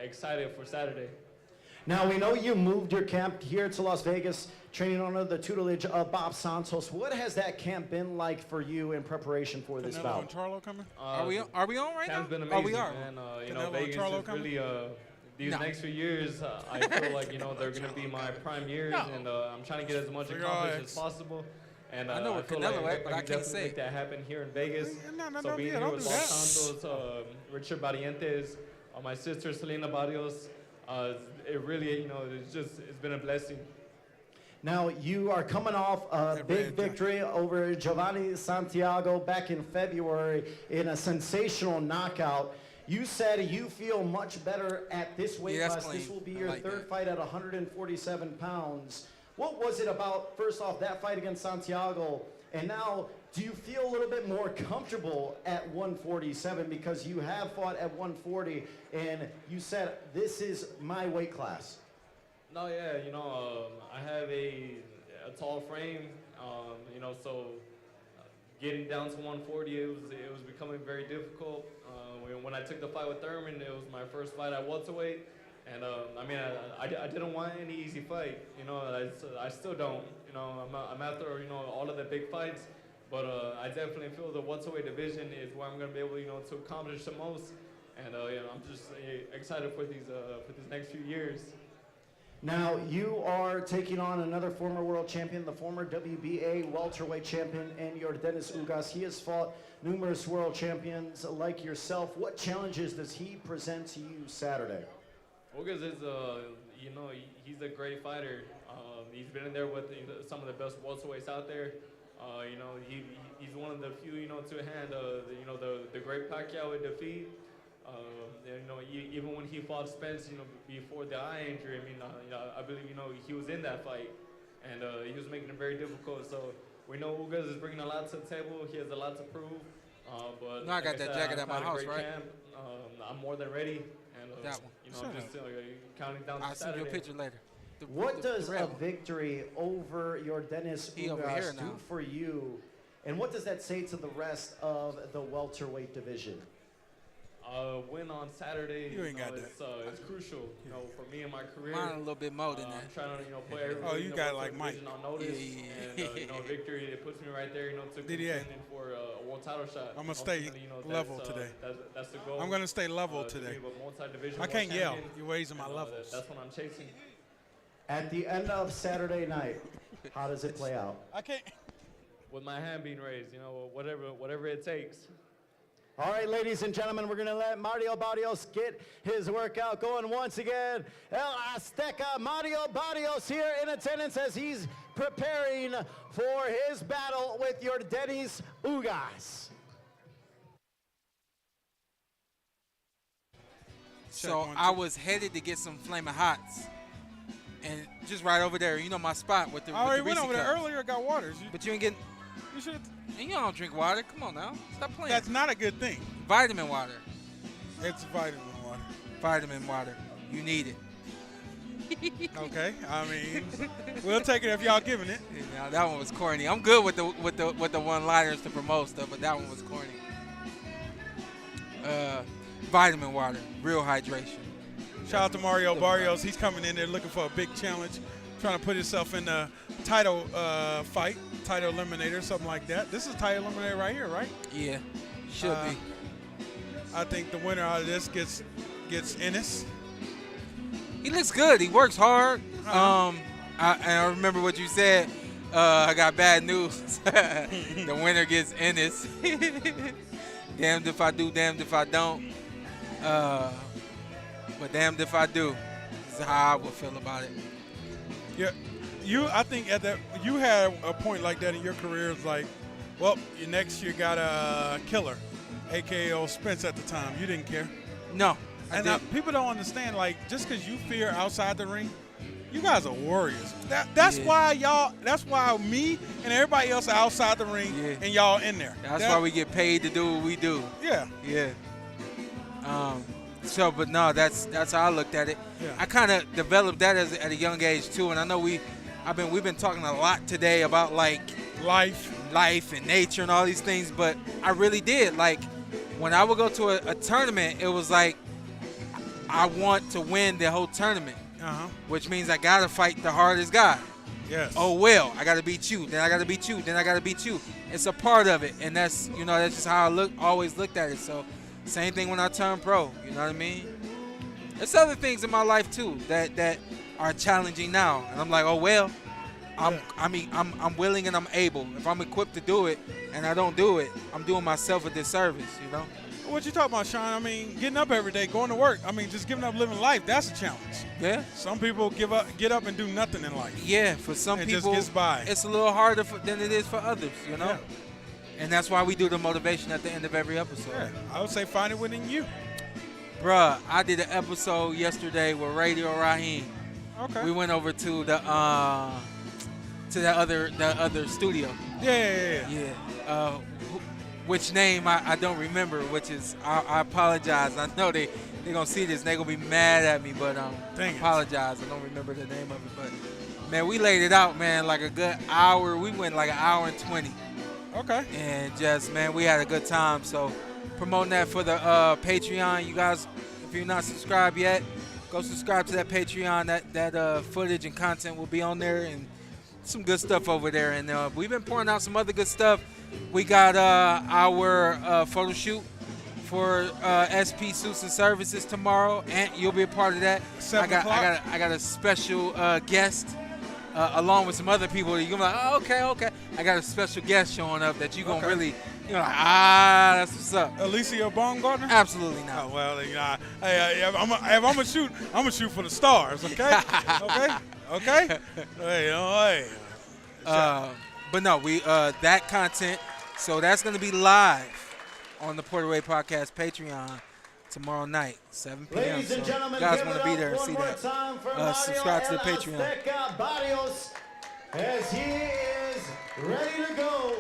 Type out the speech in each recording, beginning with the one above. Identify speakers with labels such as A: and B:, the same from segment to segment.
A: excited for Saturday.
B: Now, we know you moved your camp here to Las Vegas, training under the tutelage of Bob Santos. What has that camp been like for you in preparation for this
C: Canelo
B: bout?
C: and Charlo coming?
D: Are we on right now?
A: Camp's been amazing,
D: we are.
A: man. You
C: Canelo
A: know,
C: and
A: Vegas
C: Charlo
A: is
C: coming?
A: really, these next few years, I feel like, you know, they're going to be my prime years, and I'm trying to get as much accomplished as possible. And
D: I know what Canelo at, but I can't say.
A: Make that happen here in Vegas.
C: So
A: being here with Bob Santos, Richard Barrios, my sister Selena Barrios, it really, you know, it's been a blessing.
B: Now, you are coming off a big victory over Giovanni Santiago back in February in a sensational knockout. You said you feel much better at this weight class.
D: Clean.
B: This will be your third fight at 147 pounds. What was it about, first off, that fight against Santiago, and now do you feel a little bit more comfortable at 147 because you have fought at 140 and you said, this is my weight class?
A: No, yeah, you know, I have a tall frame, you know, so getting down to 140, it was becoming very difficult. When I took the fight with Thurman, it was my first fight at welterweight, and I mean, I didn't want any easy fight, you know, I still don't, you know, I'm after, you know, all of the big fights, but I definitely feel the welterweight division is where I'm going to be able, you know, to accomplish the most, and you know, I'm just excited for these next few years.
B: Now, you are taking on another former world champion, the former WBA welterweight champion, and Yordenis Ugas. He has fought numerous world champions like yourself. What challenges does he present to you Saturday?
A: Ugas is, you know, he's a great fighter. He's been in there with some of the best welterweights out there. You know, he's one of the few, you know, to hand, you know, the great Pacquiao in defeat. You know, even when he fought Spence, you know, before the eye injury, I mean, you know, I believe, you know, he was in that fight, and he was making it very difficult. So we know Ugas is bringing a lot to the table. He has a lot to prove. But
D: no, I got that jacket at my house, right?
A: Camp. I'm more than ready, and
D: that one.
A: you know, I'm just counting down to
D: I'll
A: Saturday.
D: send you a picture later.
B: What does a victory over Yordenis Ugas do for you, and what does that say to the rest of the welterweight division?
A: Win on Saturday,
C: You ain't got that.
A: It's crucial, you know, for me and my career.
D: Mine a little bit more than that.
A: I'm trying to, you know, put everybody
C: you got like Mike.
A: on notice, and you know, victory, it puts me right there, you know, to contend for a world title shot.
C: I'm gonna stay level today.
A: That's the goal.
C: I'm gonna stay level today. I can't yell. You're raising my levels.
A: That's what I'm chasing.
B: At the end of Saturday night, how does it play out?
C: I can't.
A: With my hand being raised, you know, whatever it takes.
B: All right, ladies and gentlemen, we're going to let Mario Barrios get his workout going once again. El Azteca Mario Barrios here in attendance as he's preparing for his battle with Yordenis Ugas.
D: So I was headed to get some Flamin' Hots, and just right over there, you know my spot with the.
C: I already
D: with the
C: went over
D: Reese
C: there
D: cups.
C: earlier. Got waters.
D: But you ain't getting.
C: You should.
D: And you don't drink water. Come on now, stop playing.
C: That's not a good thing.
D: Vitamin water.
C: It's vitamin water.
D: Vitamin water. You need it.
C: Okay. I mean, we'll take it if y'all giving it.
D: Now that one was corny. I'm good with the one-liners to promote stuff, but that one was corny. Vitamin water, real hydration.
C: Shout out to Mario Barrios. He's coming in there looking for a big challenge, trying to put himself in the title fight, title eliminator, something like that. This is title eliminator right here, right?
D: Yeah, should be.
C: I think the winner out of this gets Ennis.
D: He looks good. He works hard. I remember what you said. I got bad news. The winner gets Ennis. Damned if I do, damned if I don't. But damned if I do. This is how I would feel about it.
C: Yeah, I think you had a point like that in your career. It's like, well, next you got a killer, A.K.A. Spence at the time. You didn't care.
D: No.
C: And people don't understand, like, just because you fear outside the ring, you guys are warriors. That's why me and everybody else are outside the ring and y'all in there.
D: That's why we get paid to do what we do.
C: Yeah.
D: Yeah. But no, that's how I looked at it. Yeah. I kind of developed that at a young age too, and I know we've been talking a lot today about like life and nature and all these things, but I really did like when I would go to a tournament, it was like I want to win the whole tournament, which means I got to fight the hardest guy.
C: Yes.
D: Oh, well, I got to beat you, then I got to beat you, then I got to beat you. It's a part of it, and that's just how I always looked at it. So same thing when I turned pro, you know what I mean? There's other things in my life, too, that are challenging now. And I'm like, oh, well, I'm willing and I'm able. If I'm equipped to do it and I don't do it, I'm doing myself a disservice, you know?
C: What you talking about, Shawn? I mean, getting up every day, going to work. I mean, just giving up living life, that's a challenge.
D: Yeah.
C: Some people get up and do nothing in life.
D: Yeah, for some people,
C: just gets by.
D: It's a little harder than it is for others, you know?
C: Yeah.
D: And that's why we do the motivation at the end of every episode.
C: Yeah, I would say find it within you.
D: Bruh, I did an episode yesterday with Radio Raheem.
C: Okay.
D: We went over to the other studio.
C: Yeah.
D: Which name I don't remember, which is I apologize. I know they're gonna see this, they're gonna be mad at me, but I apologize. I don't remember the name of it, but man, we laid it out, man, like a good hour. We went like an hour and 20.
C: Okay.
D: And just, man, we had a good time. So promoting that for the Patreon. You guys, if you're not subscribed yet, go subscribe to that Patreon. That footage and content will be on there, and some good stuff over there. And we've been pouring out some other good stuff. We got our photo shoot for SP Suits and Services tomorrow, and you'll be a part of that.
C: 7 o'clock.
D: I got a special guest along with some other people. You're gonna be like, oh, okay. I got a special guest showing up that you're gonna really, like, that's what's up.
C: Alicia Baumgartner?
D: Absolutely not.
C: Oh, well, if I'm gonna shoot, I'm gonna shoot for the stars. Okay. Okay. Hey.
D: But no, we that content. So that's gonna be live on the PorterWay Podcast Patreon tomorrow night, 7 p.m.
B: Ladies and gentlemen,
D: you guys
B: want to
D: be there and see that. Subscribe to the Patreon.
B: Barrios, as he is ready to go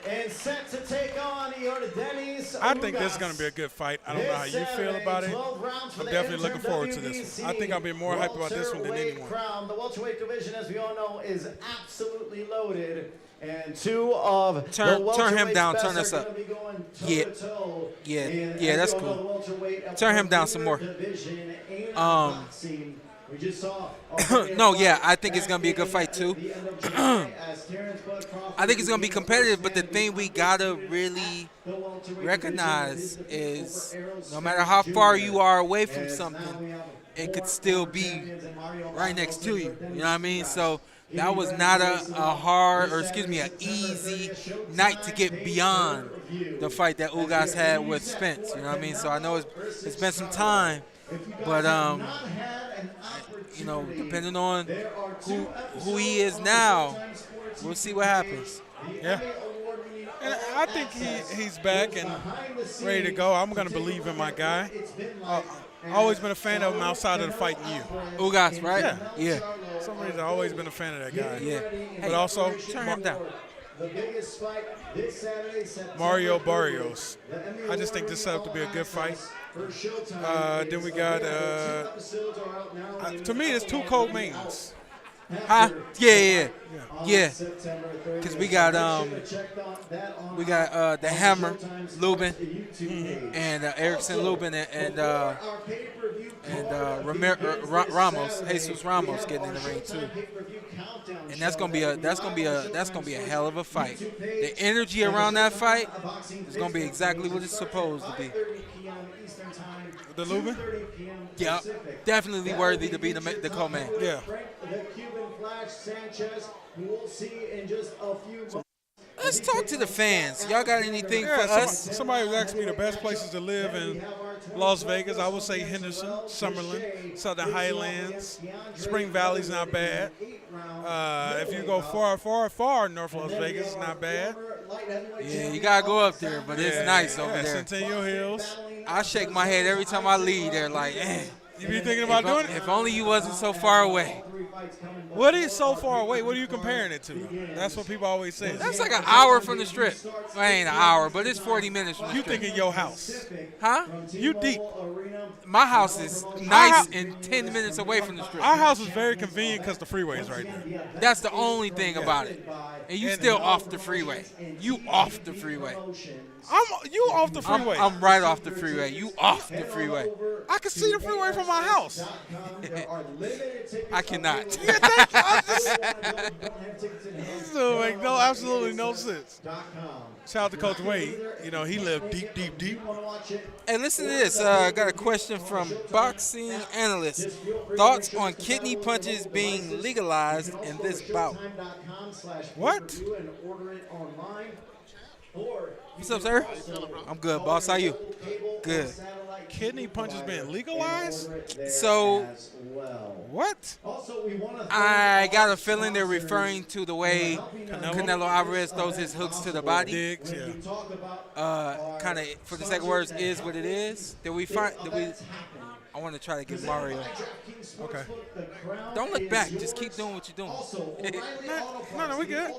B: and set to take on Yordenis.
C: I think this is going to be a good fight. I don't know how you feel about it. I'm definitely looking forward to this one. I think I'll be more hyped about this one than anyone.
B: The welterweight division, as we all know, is absolutely loaded. And two of
D: turn him
B: the
D: down.
B: best
D: Turn us
B: are
D: up.
B: gonna be going
D: Yeah.
B: toe-to-toe
D: Yeah, that's cool. Turn him down some more.
B: We just saw
D: No, yeah, I think it's going to be a good fight, too. I think it's going to be competitive, but the thing we got to really recognize is no matter how far you are away from something, it could still be right next to you. You know what I mean? So that was not an easy night to get beyond the fight that Ugas had with Spence. You know what I mean? So I know it's been some time, but depending on who he is now, we'll see what happens.
C: Yeah. And I think he's back and ready to go. I'm going to believe in my guy. I've always been a fan of him outside of the fighting you.
D: Ugas, right?
C: Yeah. For some reason, I've always been a fan of that guy.
D: Yeah.
C: But also,
D: turn him down.
C: Mario Barrios. I just think this set up to be a good fight. Then we got, to me, it's two co-mains.
D: Huh? Yeah. Because we got the Hammer, Luben, and Erickson Luben and Ramos, Jesus Ramos getting in the ring too. And that's gonna be a hell of a fight. The energy around that fight is gonna be exactly what it's supposed to be.
C: The Luben?
D: Yeah, definitely worthy to be the co-main.
C: Yeah.
D: Let's talk to the fans. Y'all got anything for us?
C: Somebody was asking me the best places to live in Las Vegas. I would say Henderson, Summerlin, Southern Highlands, Spring Valley's not bad. If you go far North Las Vegas, it's not bad.
D: Yeah, you gotta go up there, but it's nice over there.
C: Centennial Hills.
D: I shake my head every time I leave there, like,
C: You be thinking about doing it?
D: If only you wasn't so far away.
C: What is so far away? What are you comparing it to? That's what people always say.
D: That's like an hour from the strip. Well, ain't an hour, but it's 40 minutes from the
C: You
D: strip.
C: thinking your house?
D: Huh?
C: You deep.
D: My house is nice and 10 minutes away from the strip.
C: Our house is very convenient because the freeway is right there.
D: That's the only thing about it. And you still off the freeway. You off the freeway.
C: You off the freeway.
D: I'm right off the freeway. You off the freeway.
C: I can see the freeway from my house.
D: I cannot.
C: This don't make absolutely no sense. Shout out to Coach Wade. You know, he lived deep, deep, deep.
D: Hey, listen to this. I got a question from Boxing Analyst. Thoughts on kidney punches being legalized in this bout?
C: What?
D: What's up, sir? I'm good, boss. How you? Good.
C: Kidney punches being legalized?
D: So,
C: What?
D: I got a feeling they're referring to the way Canelo Alvarez throws his hooks to the body.
C: Digs, yeah.
D: Kind of, for the sake of words, is what it is. I want to try to get Mario.
C: Okay.
D: Don't look back. Just keep doing what you're doing.
C: No, we good.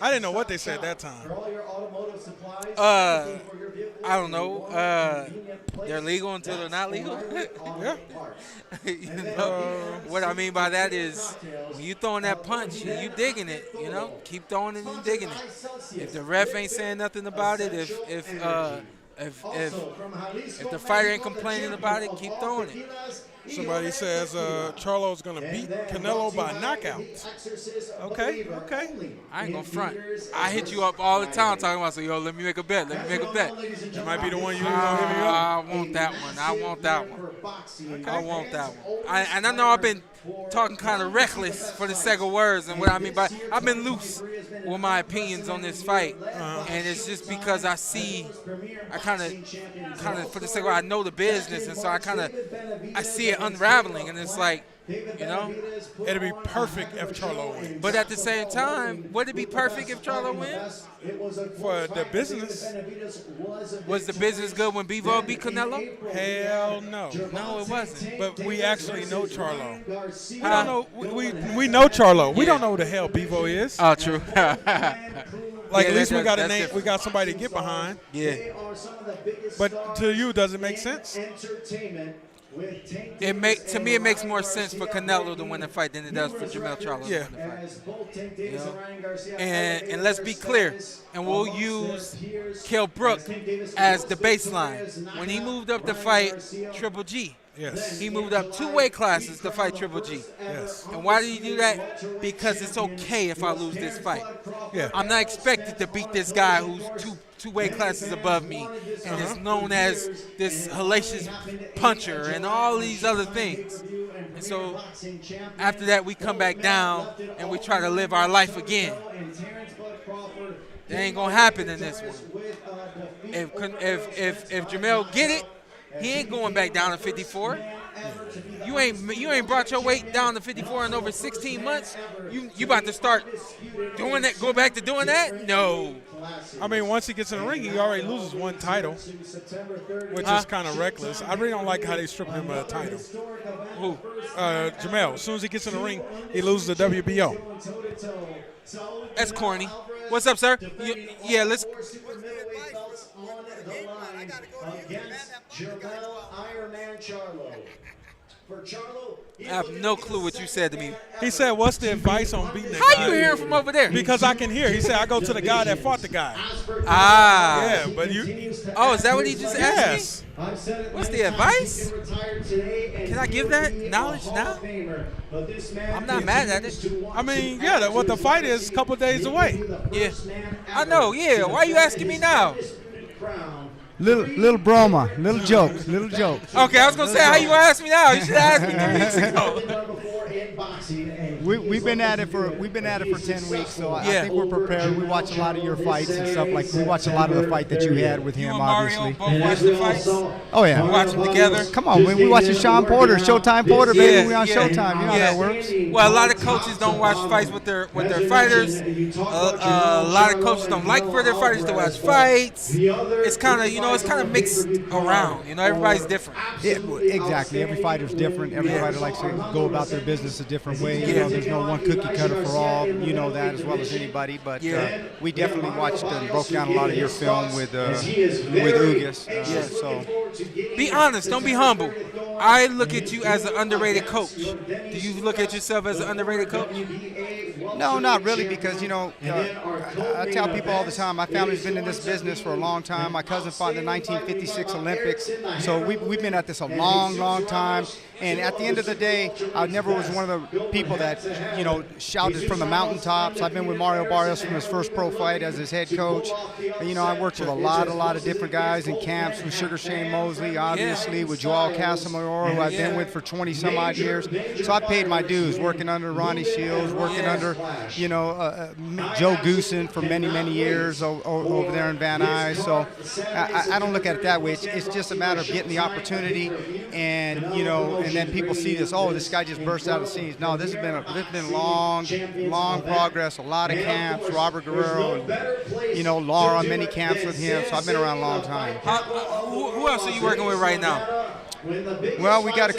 C: I didn't know what they said that time.
D: I don't know. They're legal until they're not legal.
C: Yeah.
D: You know, what I mean by that is when you throwing that punch and you digging it, you know, keep throwing it and digging it. If the ref ain't saying nothing about it, if the fighter ain't complaining about it, keep throwing it.
C: Somebody says Charlo's going to beat Canelo by knockout. Okay.
D: I ain't gonna front. I hit you up all the time talking about, so yo, let me make a bet.
C: It might be the one you going to hit me up.
D: I want that one. I want that one. And I know I've been talking kind of reckless for the sake of words and what I mean by I've been loose with my opinions on this fight, and it's just because I kind of for the sake of I know the business, and so I see it unraveling, and it's like, you know,
C: it'd be perfect if Charlo wins.
D: But at the same time, would it be perfect if Charlo wins?
C: For the business.
D: Was the business good when Bivol beat Canelo?
C: Hell no.
D: No, it wasn't.
C: But we actually know Charlo. We don't know. We know Charlo. We don't know who the hell Bivol is.
D: Oh, true.
C: Like, at least we got a name. We got somebody to get behind.
D: Yeah.
C: But to you, does it make sense?
D: To me, it makes more sense for Canelo to win the fight than it does for Jermell Charlo to win the fight. You know? And let's be clear, and we'll use Kell Brook as the baseline. When he moved up to fight Triple G,
C: yes,
D: he moved up 2 weight classes to fight Triple G.
C: Yes.
D: And why did he do that? Because it's okay if I lose this fight.
C: Yeah.
D: I'm not expected to beat this guy who's two weight classes above me and is known as this hellacious puncher and all these other things. And so after that, we come back down and we try to live our life again. That ain't gonna happen in this one. If Jermell get it, he ain't going back down to 54. You ain't brought your weight down to 54 in over 16 months. You about to start doing that? Go back to doing that? No.
C: I mean, once he gets in the ring, he already loses 1 title, which is kind of reckless. I really don't like how they stripping him of a title.
D: Who?
C: Jermell. As soon as he gets in the ring, he loses the WBO.
D: That's corny. What's up, sir? Yeah, let's. I have no clue what you said to me.
C: He said, what's the advice on beating the
D: How
C: guy?
D: you hearing from over there?
C: Because I can hear. He said, I go to the guy that fought the guy.
D: Ah.
C: Yeah, but you.
D: Oh, is that what he just
C: Yes.
D: asked me? What's the advice? Can I give that knowledge now? I'm not mad at it.
C: I mean, yeah, what the fight is a couple days away.
D: Yeah. I know, yeah. Why are you asking me now?
E: Little broma, little joke.
D: Okay, I was going to say, how you going to ask me now? You should have asked me 3 weeks ago.
E: We've been at it for 10 weeks, so I think we're prepared. We watch a lot of your fights and stuff like. We watch a lot of the fight that you had with him,
D: You and
E: obviously.
D: Mario both watch the fights?
E: Oh yeah,
D: We watch them together?
E: Come on, we watching Shawn Porter, Showtime Porter, baby. We on Showtime. You know how that works.
D: Well, a lot of coaches don't watch fights with their fighters. A lot of coaches don't like for their fighters to watch fights. It's kind of mixed around. Everybody's different.
E: Yeah, exactly. Every fighter's different. Every fighter likes to go about their business a different way. There's no one cookie cutter for all. You know that as well as anybody. But we definitely watched and broke down a lot of your film with Ugas. So
D: Be honest. Don't be humble. I look at you as an underrated coach. Do you look at yourself as an underrated coach?
E: no, not really, because I tell people all the time, my family's been in this business for a long time. My cousin fought in the 1956 Olympics, so we've been at this a long, long time. And at the end of the day, I never was one of the people that shouted from the mountaintops. I've been with Mario Barrios from his first pro fight as his head coach. I worked with a lot of different guys in camps, with Sugar Shane Mosley, obviously, with Joel Casamaro, who I've been with for 20 some odd years. So I paid my dues, working under Ronnie Shields, working under Joe Goosen for many years over there in Van Nuys. So I don't look at it that way. It's just a matter of getting the opportunity, and then people see this. Oh, this guy just burst out of the scenes. No, this has been long progress. A lot of camps. Robert Guerrero, and, Laura, many camps with him. So I've been around a long time.
D: Who else are you working with right now?
E: Well, we got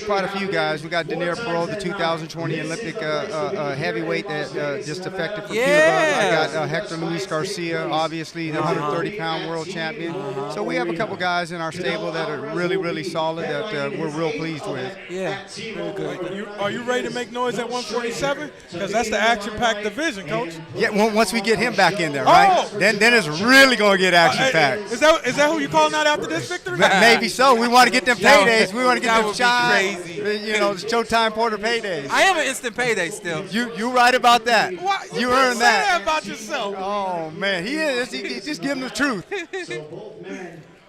E: quite a few guys. We got Daniel Perot, the 2020 Olympic heavyweight that just defected from Cuba. I got Hector Luis Garcia, obviously the 130-pound world champion. So we have a couple guys in our stable that are really solid that we're real pleased with.
D: Yeah, very good.
C: Are you ready to make noise at 147? Because that's the action-packed division, Coach.
E: Yeah, once we get him back in there, right? Then it's really going to get action-packed.
C: Is that who you calling out after this victory?
E: Maybe so. We want to get them paydays. We want to get them
D: crazy.
E: The Showtime Porter paydays.
D: I am an instant payday still.
E: You right about that.
C: What?
E: You earned that.
C: Say that about yourself.
E: Oh man, he is. He just give him the truth.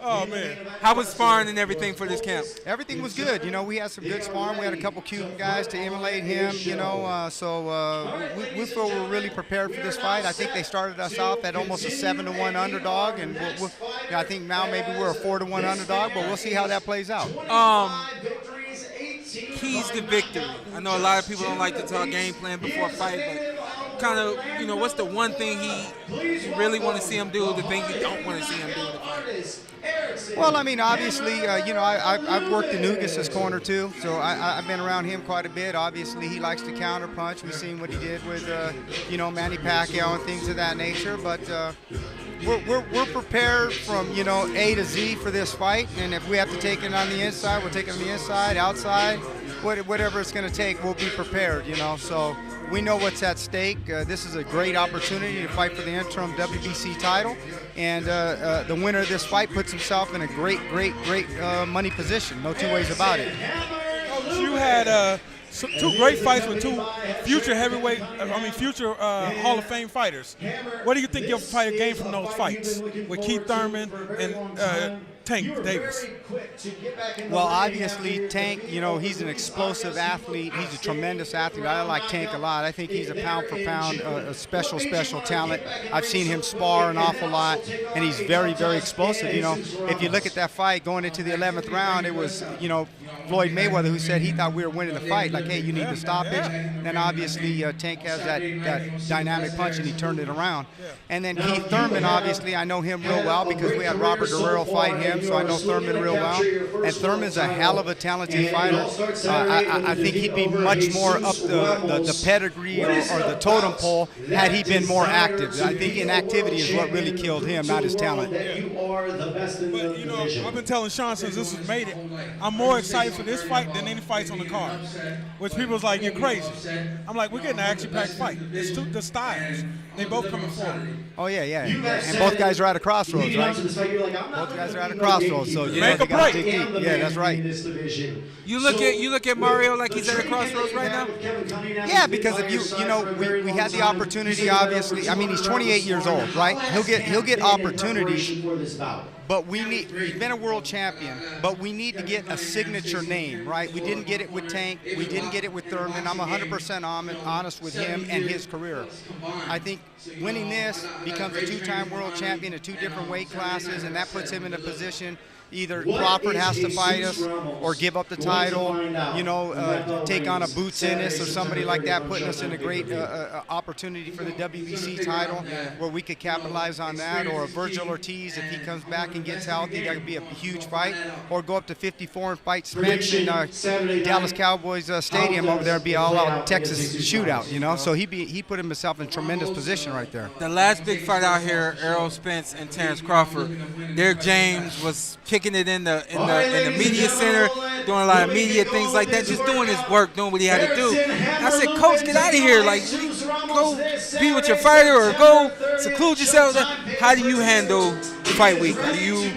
C: Oh man.
D: How was sparring and everything for this camp?
E: Everything was good. We had some good sparring. We had a couple Cuban guys to emulate him. So we feel we're really prepared for this fight. I think they started us off at almost a 7-1 underdog, and I think now maybe we're a 4-1 underdog. But we'll see how that plays out.
D: Keys to victory. I know a lot of people don't like to talk game plan before a fight, but kind of, what's the one thing you really want to see him do, the thing you don't want to see him do in the fight?
E: Well, obviously, I've worked in Ugas' corner too, so I've been around him quite a bit. Obviously, he likes to counter punch. We've seen what he did with, Manny Pacquiao and things of that nature. But we're prepared from, A to Z for this fight. And if we have to take it on the inside, we'll take it on the inside, outside, whatever it's going to take, we'll be prepared, So we know what's at stake. This is a great opportunity to fight for the interim WBC title. And the winner of this fight puts himself in a great money position. No two ways about it.
C: You had two great fights with two future Hall of Fame fighters. What do you think your fighter gained from those fights with Keith Thurman and Tank Davis?
E: Well, obviously, Tank, he's an explosive athlete. He's a tremendous athlete. I like Tank a lot. I think he's a pound for pound, a special talent. I've seen him spar an awful lot, and he's very explosive. If you look at that fight going into the 11th round, it was, Floyd Mayweather who said he thought we were winning the fight. Like, hey, you need the stoppage. Then obviously Tank has that dynamic punch, and he turned it around. And then Keith Thurman, obviously, I know him real well because we had Robert Guerrero fight him. So I know Thurman real well. And Thurman's a hell of a talented fighter. I think he'd be much more up the pedigree or the totem pole had he been more active. I think inactivity is what really killed him, not his talent.
C: But, I've been telling Shawn since this was made it, I'm more excited for this fight than any fights on the card. Which people's like, you're crazy. I'm like, we're getting an action-packed fight. It's the styles. They both coming forward.
E: Oh, yeah. And both guys are at a crossroads, right? Both guys are at a crossroads, so
C: make a break.
E: Yeah, that's right.
D: You look at Mario like he's at a crossroads right now?
E: Yeah, because if we had the opportunity, obviously. I mean, he's 28 years old, right? He'll get opportunities. But he's been a world champion, but we need to get a signature name, right? We didn't get it with Tank. We didn't get it with Thurman. I'm 100% honest with him and his career. I think winning this becomes a 2-time world champion in 2 different weight classes, and that puts him in a position either Crawford has to fight us or give up the title, take on a Boots Ennis or somebody like that, putting us in a great opportunity for the WBC title where we could capitalize on that, or a Virgil Ortiz if he comes back and gets healthy. That would be a huge fight. Or go up to 54 and fight Spence in Dallas Cowboys Stadium over there and be all out Texas shootout, So he put himself in tremendous position right there.
D: The last big fight out here, Errol Spence and Terrence Crawford, Derek James was kicking it in the media center, doing a lot of media things like that, just doing his work, doing what he had to do. And I said, Coach, get out of here. Like, go be with your fighter or go seclude yourself. How do you handle fight week? Do you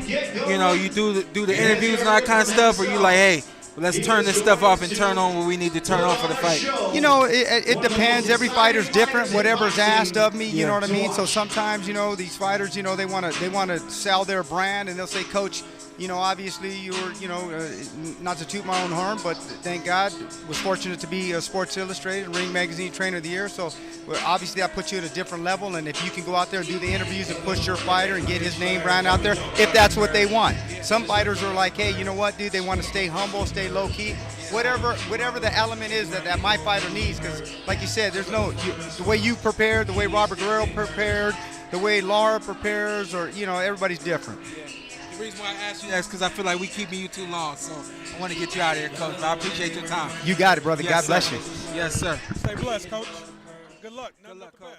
D: do the interviews and all that kind of stuff, or you like, hey, let's turn this stuff off and turn on what we need to turn on for the fight?
E: It depends. Every fighter's different. Whatever's asked of me, you know what I mean? So sometimes, these fighters, they want to sell their brand, and they'll say, Coach, obviously you were, not to toot my own horn, but thank God, was fortunate to be Sports Illustrated, Ring Magazine Trainer of the Year. So obviously I put you at a different level, and if you can go out there and do the interviews and push your fighter and get his name brand out there, if that's what they want. Some fighters are like, hey, you know what, dude, they want to stay humble, stay low key. Whatever the element is that my fighter needs, because like you said, there's the way you prepared, the way Robert Guerrero prepared, the way Laura prepares, or everybody's different.
D: The reason why I asked you that is because I feel like we keeping you too long, so I want to get you out of here, Coach. I appreciate your time.
E: You got it, brother.
D: Yes,
E: God bless
D: sir.
E: you.
D: Yes, sir.
C: Stay blessed, Coach. Good luck.
D: Good luck, Coach.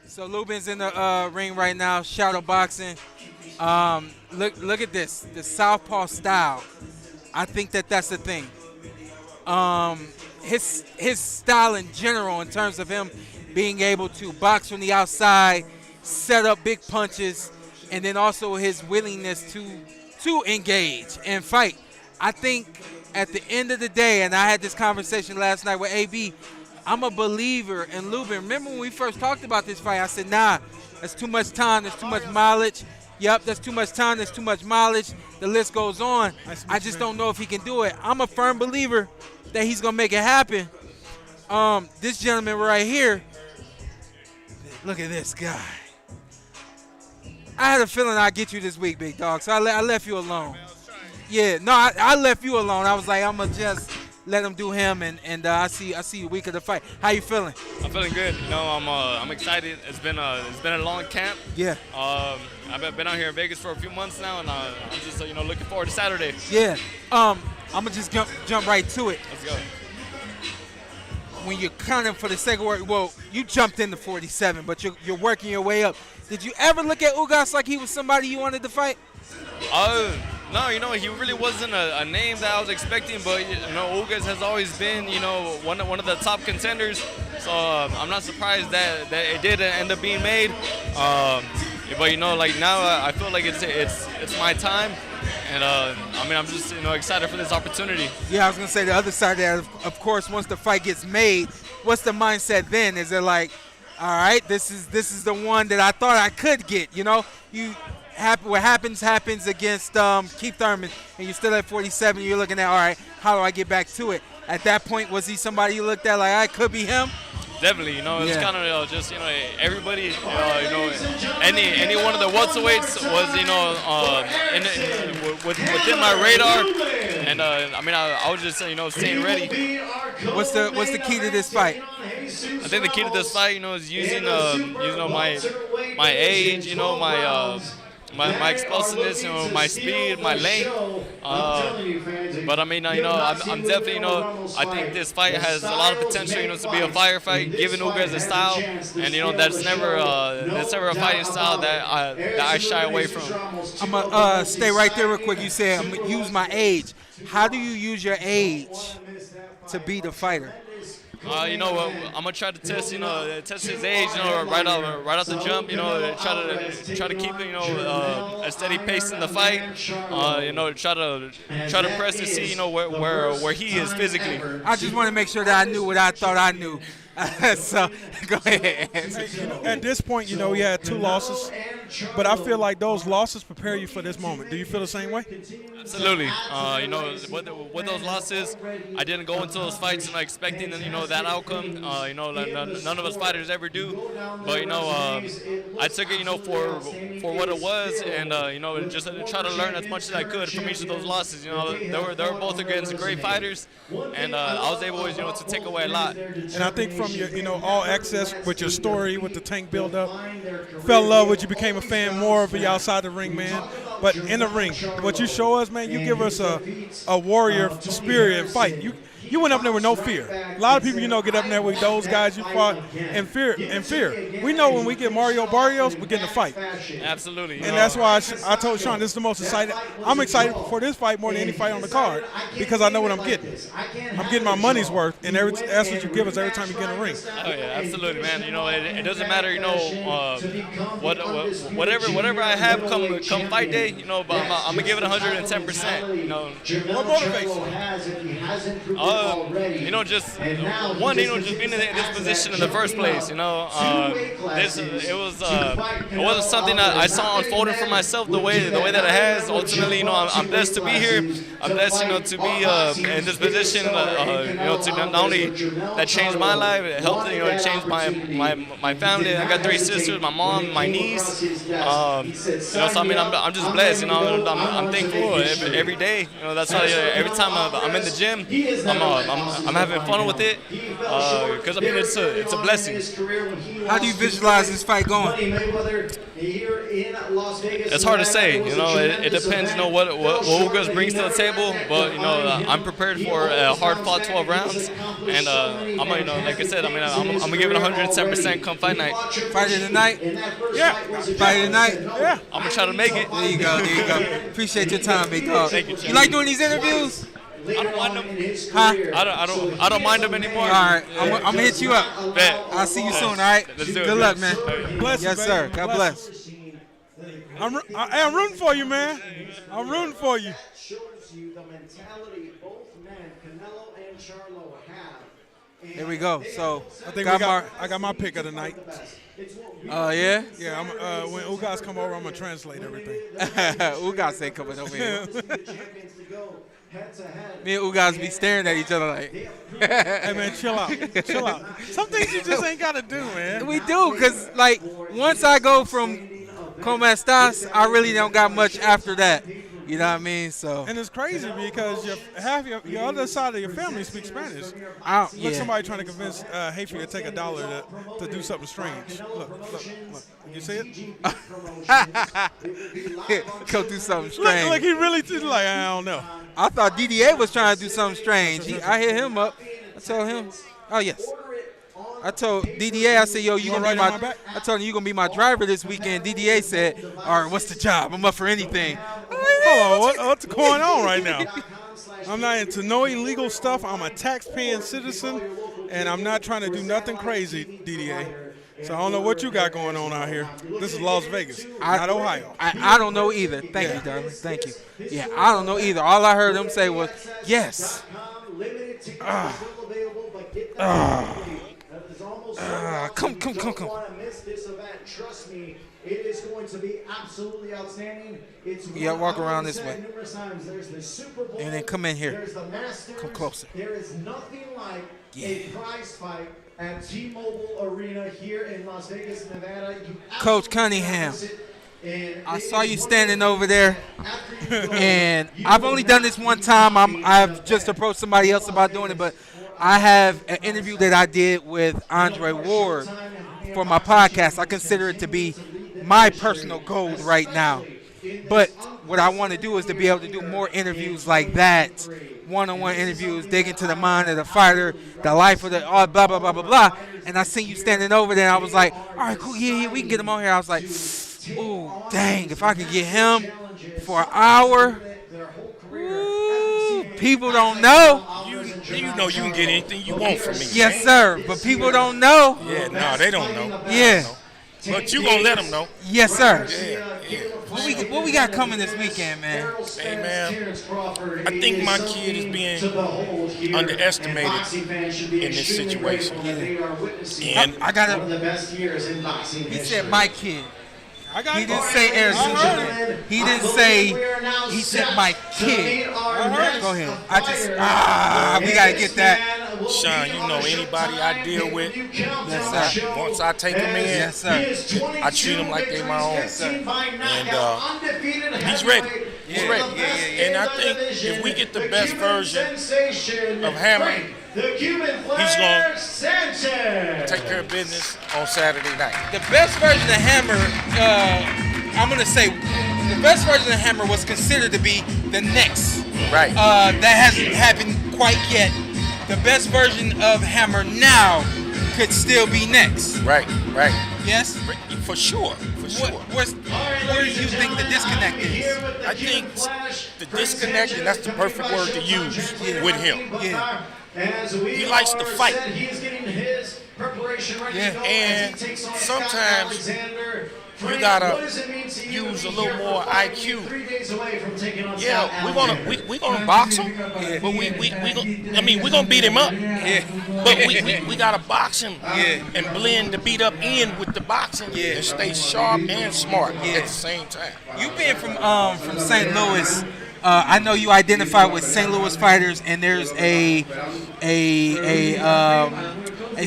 D: So Luben's in the ring right now, shadow boxing. Look at this, the southpaw style. I think that's the thing. His style in general, in terms of him being able to box from the outside, set up big punches, and then also his willingness to engage and fight. I think at the end of the day, and I had this conversation last night with AB, I'm a believer in Luben. Remember when we first talked about this fight, I said, nah, that's too much time, there's too much mileage. Yep, that's too much time, there's too much mileage. The list goes on. I just don't know if he can do it. I'm a firm believer that he's going to make it happen. This gentleman right here, look at this guy. I had a feeling I'd get you this week, big dog, so I left you alone. Yeah, no, I left you alone. I was like, I'm going to just let him do him, and I see the week of the fight. How you feeling?
A: I'm feeling good. I'm excited. It's been a long camp.
D: Yeah.
A: I've been out here in Vegas for a few months now, and I'm just looking forward to Saturday.
D: Yeah. I'm gonna just jump right to it.
A: Let's go.
D: When you're counting for the second work, well, you jumped into 47, but you're working your way up. Did you ever look at Ugas like he was somebody you wanted to fight?
A: No, he really wasn't a name that I was expecting, but Ugas has always been, one of the top contenders. So I'm not surprised that it did end up being made. But now I feel like it's my time, and I'm just excited for this opportunity.
D: Yeah, I was gonna say the other side of that, of course, once the fight gets made, what's the mindset then? Is it like, all right, this is the one that I thought I could get? What happens against Keith Thurman, and you're still at 47. You're looking at, all right, how do I get back to it? At that point, was he somebody you looked at like, I could be him?
A: Definitely, it's kind of just everybody, any one of the welterweights was within my radar, and I was just staying ready.
D: What's the key to this fight?
A: I think the key to this fight, is using my age, my explosiveness, my speed, my length. But I'm definitely, I think this fight has a lot of potential, to be a fire fight, given Ugas a style, and that's never a fighting style that I shy away from.
D: I'm gonna stay right there real quick. You said I'm gonna use my age. How do you use your age to beat a fighter?
A: You know, I'm gonna try to test his age, right out the jump. Try to keep it, a steady pace in the fight. Try to press to see, where he is physically.
D: I just want to make sure that I knew what I thought I knew. So go ahead.
C: At this point, you had 2 losses, but I feel like those losses prepare you for this moment. Do you feel the same way?
A: Absolutely. With those losses, I didn't go into those fights expecting that outcome. None of us fighters ever do. But I took it for what it was, and just try to learn as much as I could from each of those losses. They were both against great fighters, and I was able to take away a lot.
C: And I think from your all access with your story with the tank build up, fell in love with you, became a fan more of you outside the ring, man. But in the ring, what you show us, man, you give us a warrior spirit and fight. You went up there with no fear. A lot of people, get up there with those guys you fought in fear. We know when we get Mario Barrios, we're getting a fight.
A: Absolutely.
C: And that's why I told Shawn this is the most excited. I'm excited for this fight more than any fight on the card because I know what I'm getting. I'm getting my money's worth, and that's what you give us every time you get in the ring.
A: Oh yeah, absolutely, man. It doesn't matter, whatever I have come fight day, but I'm gonna give it 110%.
C: What motivates you?
A: Just being in this position in the first place. It wasn't something that I saw unfolding for myself the way that it has. Ultimately, I'm blessed to be here. I'm blessed, to be in this position. To not only that changed my life, it helped, it changed my family. I got 3 sisters, my mom, my niece. I'm just blessed. I'm thankful every day. That's why every time I'm in the gym, I'm having fun with it because it's a blessing.
D: How do you visualize this fight going?
A: It's hard to say. It depends. What Ugas brings to the table, but I'm prepared for a hard-fought 12 rounds, and I'm like I said, I'm gonna give it 110% come fight night.
D: Fight of the night?
C: Yeah.
D: Fight of the night?
C: Yeah.
A: I'm gonna try to make it.
D: There you go. Appreciate your time, big dog.
A: Thank you,
D: You like doing these interviews?
A: I don't mind them.
D: Huh?
A: I don't mind them anymore.
D: All right, I'm gonna hit you up.
A: Bet.
D: I'll see you soon. All right.
A: Let's do it,
D: Good luck, man.
C: Bless you,
D: Yes,
C: baby.
D: sir. God bless.
C: I'm rooting for you, man. I'm rooting for you.
B: Shows you the mentality both men, Canelo and Charlo, have.
D: There we go. So
C: I think I got my pick of the night.
D: yeah.
C: Yeah, when Ugas come over, I'm gonna translate everything.
D: Ugas ain't coming over here. Me and Ugas be staring at each other like.
C: Hey man, chill out. Some things you just ain't gotta do, man.
D: We do, cause like once I go from Como Estas, I really don't got much after that. You know what I mean? So.
C: And it's crazy because half your other side of your family speaks Spanish. Look, somebody trying to convince Hafey to take $1 to do something strange. Look. You see it?
D: Go do something strange.
C: Look, he really just like, I don't know.
D: I thought DDA was trying to do something strange. I hit him up. I told him, oh yes. I told DDA, I said, yo, you gonna be my. I told him you gonna be my driver this weekend. DDA said, all right, what's the job? I'm up for anything.
C: Hold on, what's going on right now? I'm not into no illegal stuff. I'm a tax-paying citizen, and I'm not trying to do nothing crazy, DDA. So I don't know what you got going on out here. This is Las Vegas, not Ohio.
D: I don't know either. Thank you, darling. Thank you. Yeah, I don't know either. All I heard them say was, yes. Come.
B: It is going to be absolutely outstanding.
D: Yeah, walk around this way. And then come in here. Come closer.
B: There is nothing like a prize fight at T-Mobile Arena here in Las Vegas, Nevada.
D: Coach Cunningham, I saw you standing over there, and I've only done this one time. I've just approached somebody else about doing it, but I have an interview that I did with Andre Ward for my podcast. I consider it to be my personal goal right now. But what I want to do is to be able to do more interviews like that, one-on-one interviews, dig into the mind of the fighter, the life of the blah, blah, blah, blah, blah. And I seen you standing over there, and I was like, all right, cool, yeah, we can get him on here. I was like, ooh, dang, if I could get him for an hour, ooh, people don't know.
F: You know you can get anything you want from me.
D: Yes,
F: man.
D: sir. But people don't know.
F: Yeah, no, they don't know.
D: Yeah.
F: But you gonna let them know.
D: Yes, sir.
F: Yeah.
D: What we got coming this weekend, man?
F: Hey, man, I think my kid is being underestimated in this situation. And
D: I gotta. He said my kid. He didn't say Erick Luben. He didn't say. He said my kid. Go ahead. We gotta get that.
F: Shawn, you know anybody I deal with,
D: Yes, sir.
F: once I take them in,
D: Yes, sir.
F: I treat them like they my own. And he's ready. He's ready. And I think if we get the best version of Hammer, he's going to take care of business on Saturday night.
D: The best version of Hammer, I'm gonna say, the best version of Hammer was considered to be the next.
F: Right.
D: That hasn't happened quite yet. The best version of Hammer now could still be next.
F: Right.
D: Yes?
F: For sure.
D: Where do you think the disconnect is?
F: I think the disconnect, and that's the perfect word to use with him.
D: Yeah.
F: He likes to fight.
D: Yeah.
F: And sometimes you gotta use a little more IQ. Yeah, we're gonna box him, but we're gonna beat him up.
D: Yeah.
F: But we gotta box him and blend the beat up in with the boxing and stay sharp and smart at the same time.
D: You being from St. Louis, I know you identify with St. Louis fighters, and there's a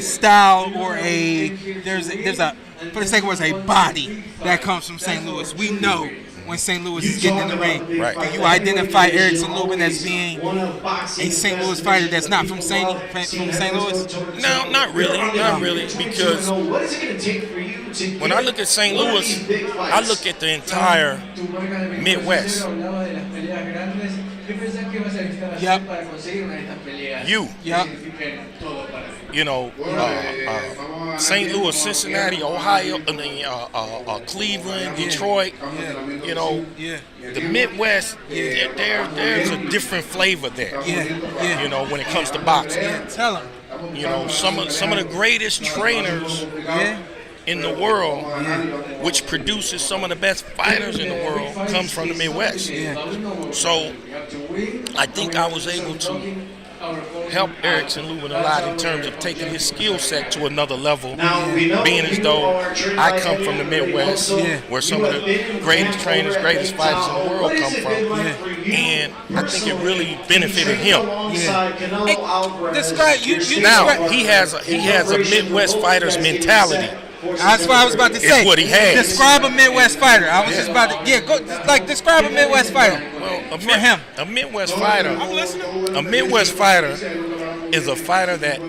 D: style or there's a for the sake of words, a body that comes from St. Louis. We know when St. Louis is getting in the ring.
F: Right.
D: Do you identify Erick Luben as being a St. Louis fighter that's not from St. Louis?
F: No, not really, because when I look at St. Louis, I look at the entire Midwest.
D: Yep.
F: Yep. You know, St. Louis, Cincinnati, Ohio, Cleveland, Detroit. You know, the Midwest. There's a different flavor there. You know, when it comes to boxing.
D: Tell them.
F: You know, some of the greatest trainers in the world, which produces some of the best fighters in the world, comes from the Midwest. So I think I was able to help Erick Luben a lot in terms of taking his skill set to another level, being as though I come from the Midwest, where some of the greatest trainers, greatest fighters in the world come from, and I think it really benefited him.
D: Hey, describe you.
F: Now he has a Midwest fighter's mentality.
D: That's what I was about to say.
F: It's what he has.
D: Describe a Midwest fighter. I was just about to. Go describe a Midwest fighter.
F: Well,
D: for him.
F: A Midwest fighter.
D: I'm listening.
F: A Midwest fighter is a fighter that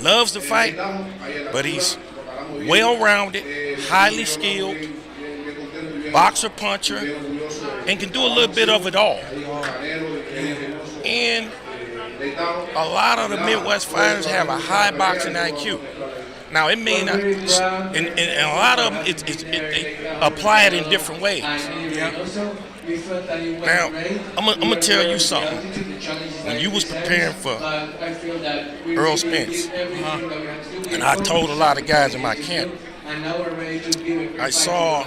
F: loves to fight, but he's well-rounded, highly skilled, boxer, puncher, and can do a little bit of it all. And a lot of the Midwest fighters have a high boxing IQ. Now, it may not, and a lot of them, they apply it in different ways. Now, I'm gonna tell you something. When you was preparing for Earl Spence, and I told a lot of guys in my camp, I saw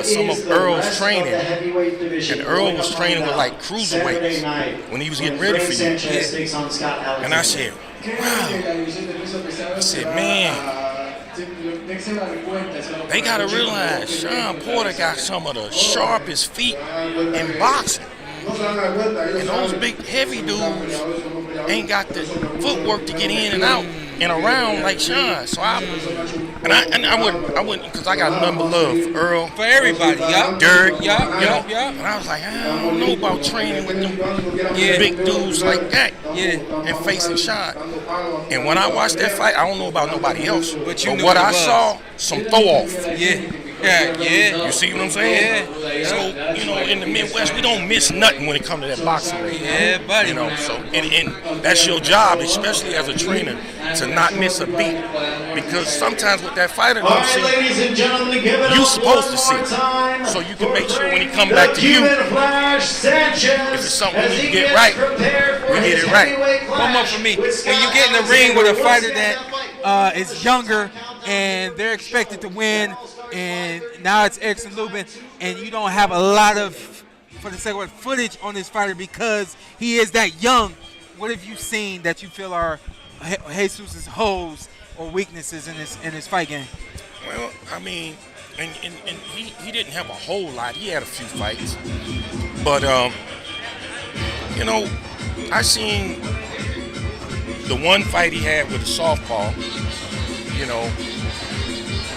F: some of Earl's training, and Earl was training with like cruiserweights when he was getting ready for you. And I said, wow. I said, man, they gotta realize Shawn Porter got some of the sharpest feet in boxing. And those big heavy dudes ain't got the footwork to get in and out and around like Shawn. So I wouldn't, because I got nothing but love for Earl.
D: For everybody,
F: Derek,
D: yeah.
F: And I was like, I don't know about training with them big dudes like that and facing Shawn. And when I watched that fight, I don't know about nobody else. But what I saw, some throw off.
D: Yeah.
F: You see what I'm saying?
D: Yeah.
F: So, you know, in the Midwest, we don't miss nothing when it comes to that boxing.
D: Yeah, buddy.
F: You know, so, and that's your job, especially as a trainer, to not miss a beat. Because sometimes with that fighter don't see, you're supposed to see. So you can make sure when he come back to you, if it's something we need to get right, we get it right.
D: One more for me. When you get in the ring with a fighter that is younger and they're expected to win, and now it's Erick Luben, and you don't have a lot of, for the sake of footage on this fighter because he is that young, what have you seen that you feel are Jesus' holes or weaknesses in his fight game?
F: Well, I mean, and he didn't have a whole lot. He had a few fights. But, you know, I seen the one fight he had with the southpaw, you know,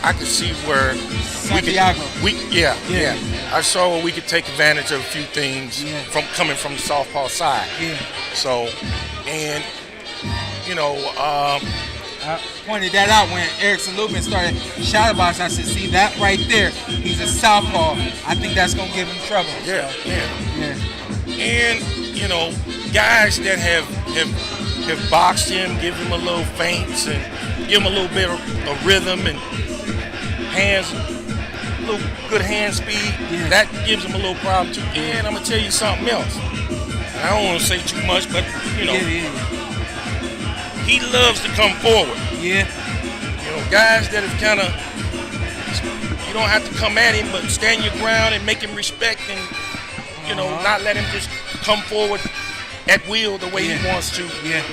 F: I could see where
D: Santiago.
F: Yeah. I saw where we could take advantage of a few things from coming from the southpaw side.
D: Yeah.
F: So, and, you know,
D: I pointed that out when Erick Luben started shadow boxing. I said, see that right there? He's a southpaw. I think that's going to give him trouble.
F: Yeah. And, you know, guys that have boxed him, give him a little feints and give him a little bit of rhythm and hands, a little good hand speed, that gives him a little problem too. And I'm going to tell you something else. I don't want to say too much, but, you know, he loves to come forward.
D: Yeah.
F: You know, guys that have kind of, you don't have to come at him, but stand your ground and make him respect and, you know, not let him just come forward at will the way he wants to.
D: Yeah.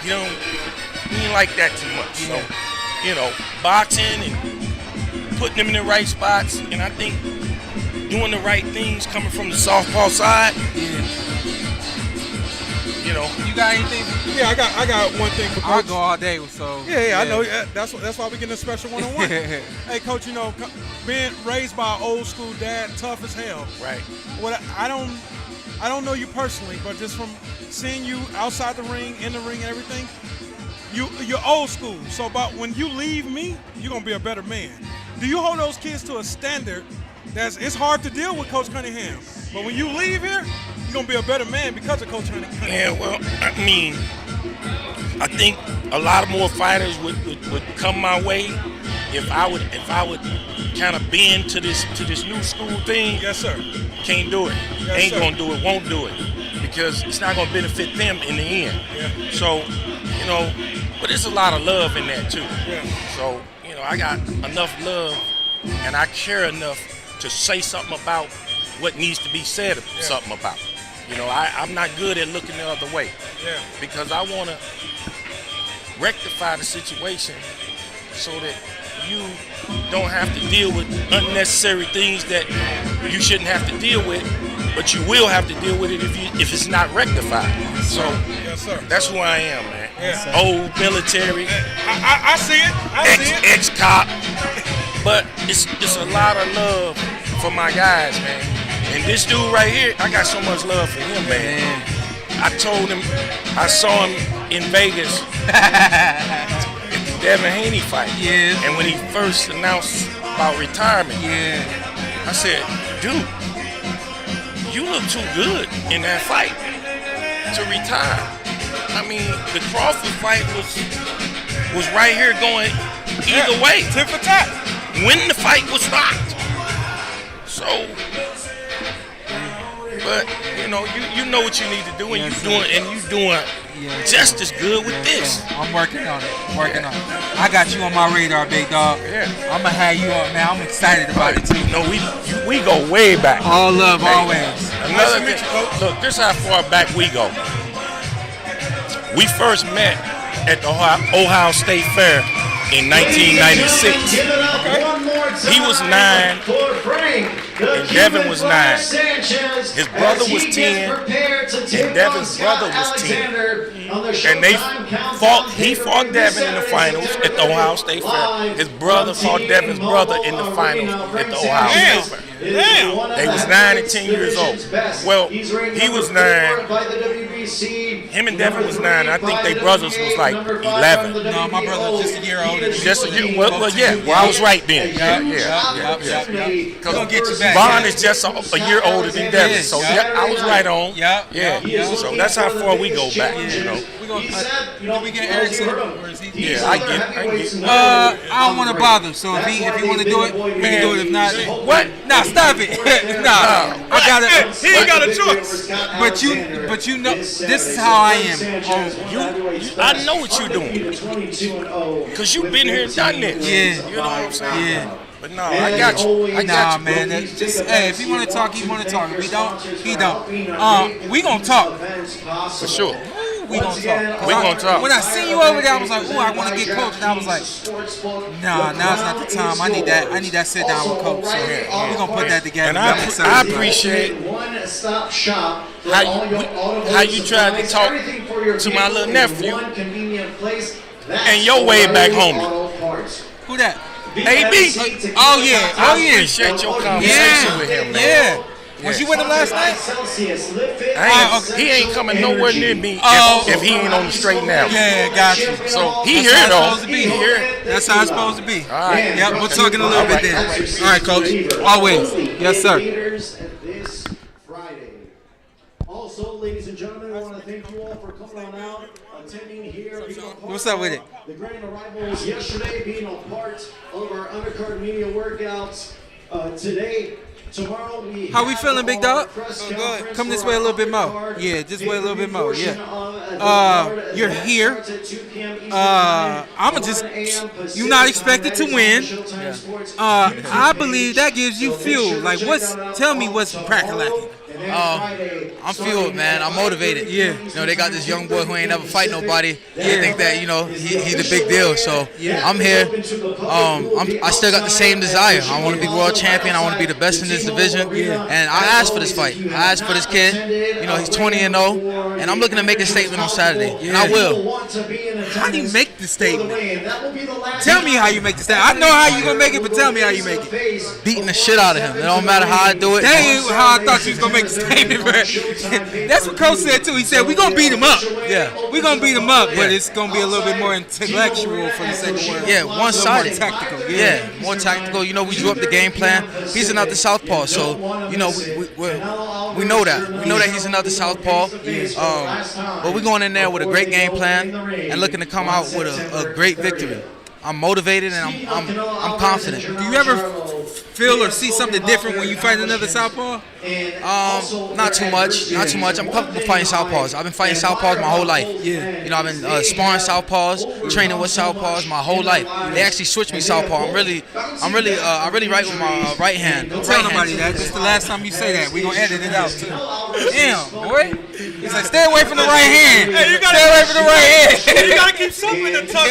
F: You know, he ain't like that too much. So, you know, boxing and putting them in the right spots, and I think doing the right things coming from the southpaw side. You know,
D: you got anything?
C: Yeah, I got one thing for Coach.
D: I'll go all day. So
C: I know. That's why we getting a special one-on-one. Hey, Coach, you know, being raised by an old school dad, tough as hell.
F: Right.
C: What I don't know you personally, but just from seeing you outside the ring, in the ring, and everything, you're old school. So about when you leave me, you're gonna be a better man. Do you hold those kids to a standard it's hard to deal with Coach Cunningham, but when you leave here, you're gonna be a better man because of Coach Cunningham?
F: Yeah, well, I mean, I think a lot of more fighters would come my way if I would kind of bend to this new school thing.
C: Yes, sir.
F: Can't do it.
C: Yes,
F: Ain't
C: sir.
F: gonna do it. Won't do it because it's not gonna benefit them in the end.
C: Yeah.
F: So, you know, but there's a lot of love in that too.
C: Yeah.
F: So, you know, I got enough love and I care enough to say something about what needs to be said something about. You know, I'm not good at looking the other way.
C: Yeah.
F: Because I want to rectify the situation so that you don't have to deal with unnecessary things that you shouldn't have to deal with, but you will have to deal with it if it's not rectified. So that's who I am, man.
C: Yeah.
F: Old military.
C: I see it.
F: Ex-cop. But it's a lot of love for my guys, man. And this dude right here, I got so much love for him, man. I told him, I saw him in Vegas at the Devin Haney fight.
D: Yeah.
F: And when he first announced about retirement, I said, dude, you look too good in that fight to retire. I mean, the Crawford fight was right here going either way.
C: Tip for tat.
F: When the fight was stopped. So, but you know what you need to do, and you doing just as good with this.
D: I'm working on it. I got you on my radar, big dog.
F: Yeah.
D: I'm gonna have you up, man. I'm excited about it too.
F: No, we go way back.
D: All love, always.
F: Another thing, look, this is how far back we go. We first met at the Ohio State Fair in 1996. He was 9, and Devin was 9. His brother was 10, and Devin's brother was 10. And they fought. He fought Devin in the finals at the Ohio State Fair. His brother fought Devin's brother in the finals at the Ohio State Fair.
C: Damn.
F: They was 9 and 10 years old. Well, he was 9, Him and Devin was 9. I think they brothers was like 11.
D: No, my brother's just a year older.
F: Just a year. Well, yeah. Well, I was right then.
D: Yeah. We're gonna get you back.
F: Vaughn is just a year older than Devin, so yeah, I was right on.
D: Yeah.
F: So that's how far we go back. You know.
D: Did we get Erickson? Or is he?
F: Yeah, I get it.
D: I don't want to bother. So if he want to do it, we can do it. If not,
F: What?
D: Nah, stop it. Nah, I got it.
F: He ain't got a choice.
D: But you know, this is how I am.
F: I know what you're doing. Cause you've been here and done this.
D: Yeah.
F: You know what I'm saying?
D: Yeah.
F: But no, I got you.
D: Nah, man. Just hey, if he want to talk, he want to talk. If he don't, he don't. We gonna talk.
F: For sure.
D: We gonna talk.
F: We gonna talk.
D: When I seen you over there, I was like, ooh, I want to get coach, and I was like, nah, now's not the time. I need that sit down with coach. So we gonna put that together.
F: And I appreciate how you tried to talk to my little nephew and your way back homie.
D: Who that?
F: AB.
D: Oh yeah.
F: I appreciate your conversation with him, man.
D: Yeah. Was you with him last night?
F: He ain't coming nowhere near me if he ain't on the straight now.
D: Yeah, got you.
F: So he here though.
D: He here. That's how it's supposed to be.
F: All right.
D: Yep, we'll talk in a little bit then. All right, coach. Always. Yes, sir.
B: Also, ladies and gentlemen, I want to thank you all for coming on out, attending here.
D: What's up with it?
B: The grand arrivals yesterday, being a part of our Undercard media workouts today. Tomorrow
D: How we feeling, big dog? Good. Come this way a little bit more. Yeah, this way a little bit more. Yeah. You're here. I'ma just. You're not expected to win. I believe that gives you fuel. Like, tell me what's practically.
G: I'm fueled, man. I'm motivated.
D: Yeah.
G: You know, they got this young boy who ain't never fight nobody. They think that, you know, he's the big deal. So I'm here. I still got the same desire. I want to be world champion. I want to be the best in this division. And I asked for this fight. I asked for this kid. You know, he's 20-0, and I'm looking to make a statement on Saturday. And I will.
D: How do you make the statement? Tell me how you make the statement. I know how you're going to make it, but tell me how you make it.
G: Beating the shit out of him. It don't matter how I do it.
D: That ain't how I thought you was going to make the statement, bro. That's what Coach said, too. He said, we're going to beat him up.
G: Yeah.
D: We're going to beat him up, but it's going to be a little bit more intellectual for the second word.
G: Yeah, one-sided.
D: More tactical.
G: Yeah, more tactical. You know, we drew up the game plan. He's another southpaw, so, you know, we know that. We know that he's another southpaw. But we're going in there with a great game plan and looking to come out with a great victory. I'm motivated and I'm confident.
D: Do you ever feel or see something different when you fight another southpaw?
G: Not too much. Not too much. I'm comfortable fighting southpaws. I've been fighting southpaws my whole life.
D: Yeah.
G: You know, I've been sparring southpaws, training with southpaws my whole life. They actually switched me southpaw. I really write with my right hand.
D: Don't tell nobody that. This is the last time you say that. We're gonna edit it out too. Damn, boy. He's like, stay away from the right hand.
C: Hey,
D: stay away from the right hand.
C: You gotta keep something in the tuck.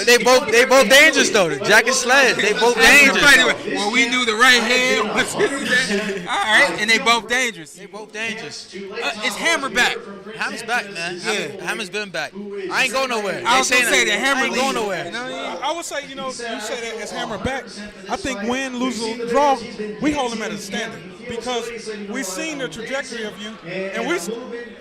G: They both dangerous though. The Jack and Sled. They both dangerous.
D: Well, we knew the right hand was. All right, and they both dangerous.
G: They both dangerous.
D: Is Hammer back?
G: Hammer's back, man.
D: Yeah.
G: Hammer's been back. I ain't going nowhere.
D: I was gonna say that Hammer
G: I ain't going nowhere.
D: You know,
C: I would say, you know, you say that as Hammer back. I think win, lose, or draw, we hold him at a standard because we've seen the trajectory of you, and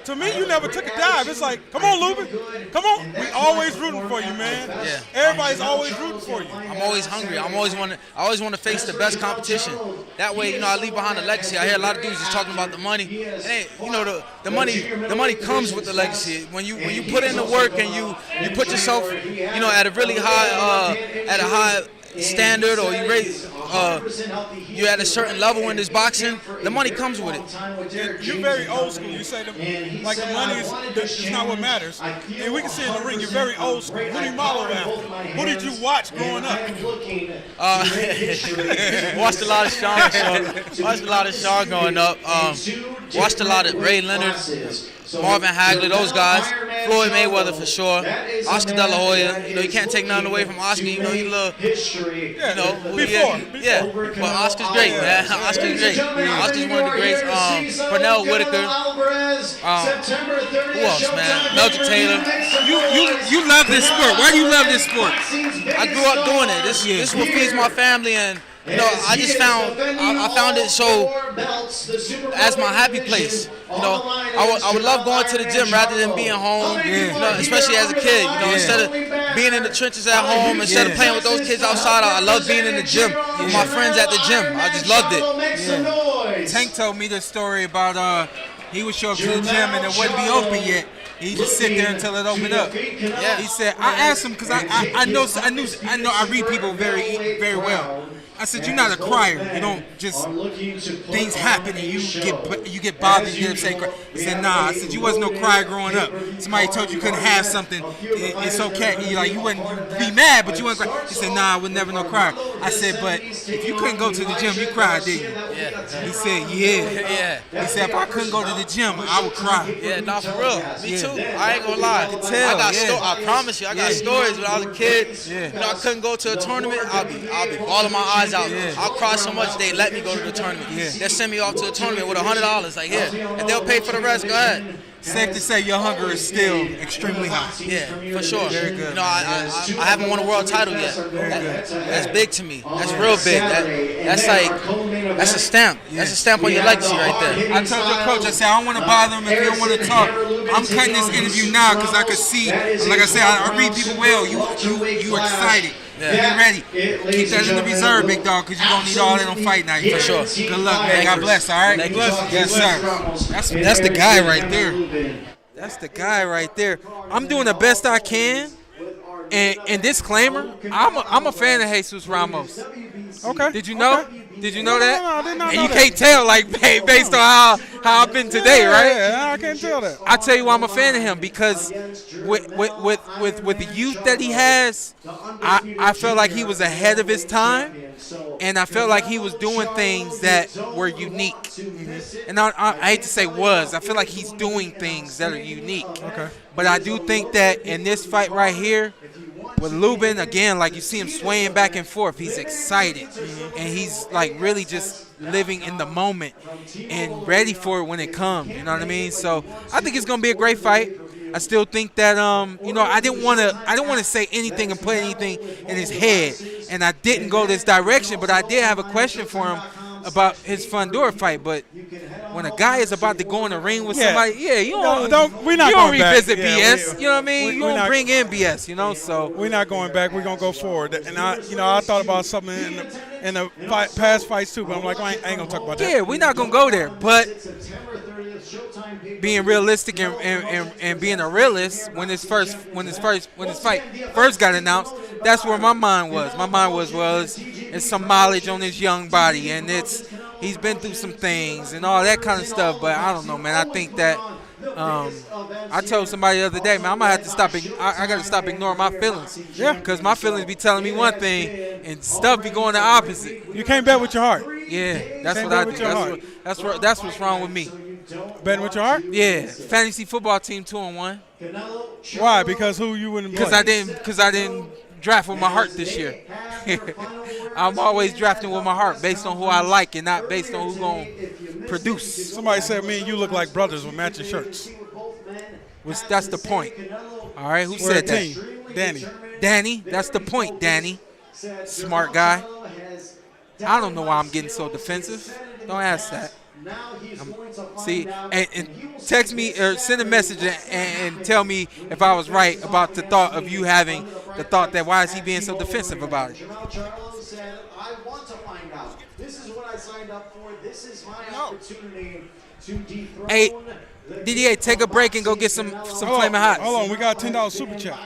C: to me, you never took a dive. It's like, come on, Luben, come on. We always rooting for you, man.
G: Yeah.
C: Everybody's always rooting for you.
G: I'm always hungry. I always want to face the best competition. That way, you know, I leave behind a legacy. I hear a lot of dudes just talking about the money. And you know, the money comes with the legacy. When you put in the work and you put yourself, you know, at a really high standard, or you're at a certain level in this boxing, the money comes with it.
C: You're very old school. You say like the money is not what matters. And we can see in the ring, you're very old school. Who do you model after? Who did you watch growing up?
G: Watched a lot of Shawn. Watched a lot of Shawn growing up. Watched a lot of Ray Leonard, Marvin Hagler, those guys. Floyd Mayweather for sure. Oscar De La Hoya. You know, you can't take nothing away from Oscar. You know, he little. You know,
C: Before.
G: Yeah. But Oscar's great, man. Oscar's great. Oscar's one of the greats. Pernell Whitaker. Who else, man? Melton Taylor.
D: You love this sport. Why do you love this sport?
G: I grew up doing it. This is what feeds my family, and you know, I just found I found it so as my happy place. You know, I would love going to the gym rather than being home. You know, especially as a kid. You know, instead of being in the trenches at home, instead of playing with those kids outside, I love being in the gym with my friends at the gym. I just loved it.
D: Tank told me the story about he would show up to the gym and it wouldn't be open yet. He just sit there until it opened up. Yeah. He said, I asked him because I know I read people very, very well. I said, you're not a crier. You don't just, things happen and you get bothered, you get upset. He said, nah. I said, you wasn't no crier growing up. Somebody told you couldn't have something. It's okay. You wouldn't be mad, but you wouldn't cry. He said, nah, I was never no crier. I said, but if you couldn't go to the gym, you cried, didn't you?
G: Yeah.
D: He said, yeah. He said, if I couldn't go to the gym, I would cry.
G: Yeah, nah, for real. Me too. I ain't gonna lie. I promise you, I got stories when I was a kid. You know, I couldn't go to a tournament. I'll be bawling my eyes out. I'll cry so much they let me go to the tournament. They'll send me off to a tournament with $100. Like, here, and they'll pay for the rest. Go ahead.
D: Safe to say your hunger is still extremely high.
G: Yeah, for sure.
D: Very good.
G: You know, I haven't won a world title yet. That's big to me. That's real big. That's a stamp. That's a stamp on your legacy right there.
D: I told your coach, I said, I don't want to bother him if you don't want to talk. I'm cutting this interview now because I could see, like I said, I read people well. You excited. Get ready. Keep that in the reserve, big dog, because you're going to need all that on fight night.
G: For sure.
D: Good luck, man. God bless, all right? Yes, sir. That's the guy right there. That's the guy right there. I'm doing the best I can. And disclaimer, I'm a fan of Jesus Ramos.
C: Okay.
D: Did you know? Did you know that?
C: No, I did not
D: and
C: know
D: you
C: that.
D: can't tell, like, based on how I've been today, right?
C: Yeah, I can't tell that.
D: I tell you why I'm a fan of him, because with the youth that he has, I felt like he was ahead of his time, and I felt like he was doing things that were unique. And I hate to say was. I feel like he's doing things that are unique.
C: Okay.
D: But I do think that in this fight right here, with Luben, again, like you see him swaying back and forth, he's excited. And he's like really just living in the moment and ready for it when it comes. You know what I mean? So I think it's gonna be a great fight. I still think that you know, I didn't want to say anything and put anything in his head, and I didn't go this direction. But I did have a question for him about his Fundora fight. But when a guy is about to go in the ring with somebody, you don't revisit BS. You know what I mean? You don't bring in BS. You know, so
C: we're not going back. We're gonna go forward. And I thought about something in the past fights too, but I'm like, I ain't gonna talk about that.
D: Yeah, we're not gonna go there. But being realistic and being a realist, when this fight first got announced, that's where my mind was. My mind was, well, it's some mileage on this young body, and he's been through some things and all that kind of stuff. But I don't know, man. I think that I told somebody the other day, man, I might have to stop. I got to stop ignoring my feelings. Yeah, because my feelings be telling me one thing, and stuff be going the opposite.
C: You can't bet with your heart.
D: Yeah, that's what I do. That's what's wrong with me.
C: Betting with your heart?
D: Yeah, fantasy football team 2-1.
C: Why? Because who you wouldn't play?
D: Because I didn't draft with my heart this year. I'm always drafting with my heart, based on who I like and not based on who's gonna produce.
C: Somebody said me and you look like brothers with matching shirts.
D: That's the point. All right, who
C: We're
D: said
C: a team.
D: that? Danny, that's the point, Danny. Smart guy. I don't know why I'm getting so defensive. Don't ask that. See, and text me or send a message and tell me if I was right about the thought of you having the thought that why is he being so defensive about it?
B: Charlo said, I want to find out. This is what I signed up for. This is my opportunity to dethrone.
D: Hey, DDA, take a break and go get some Flamin' Hots.
C: Hold on, we got $10 super chat.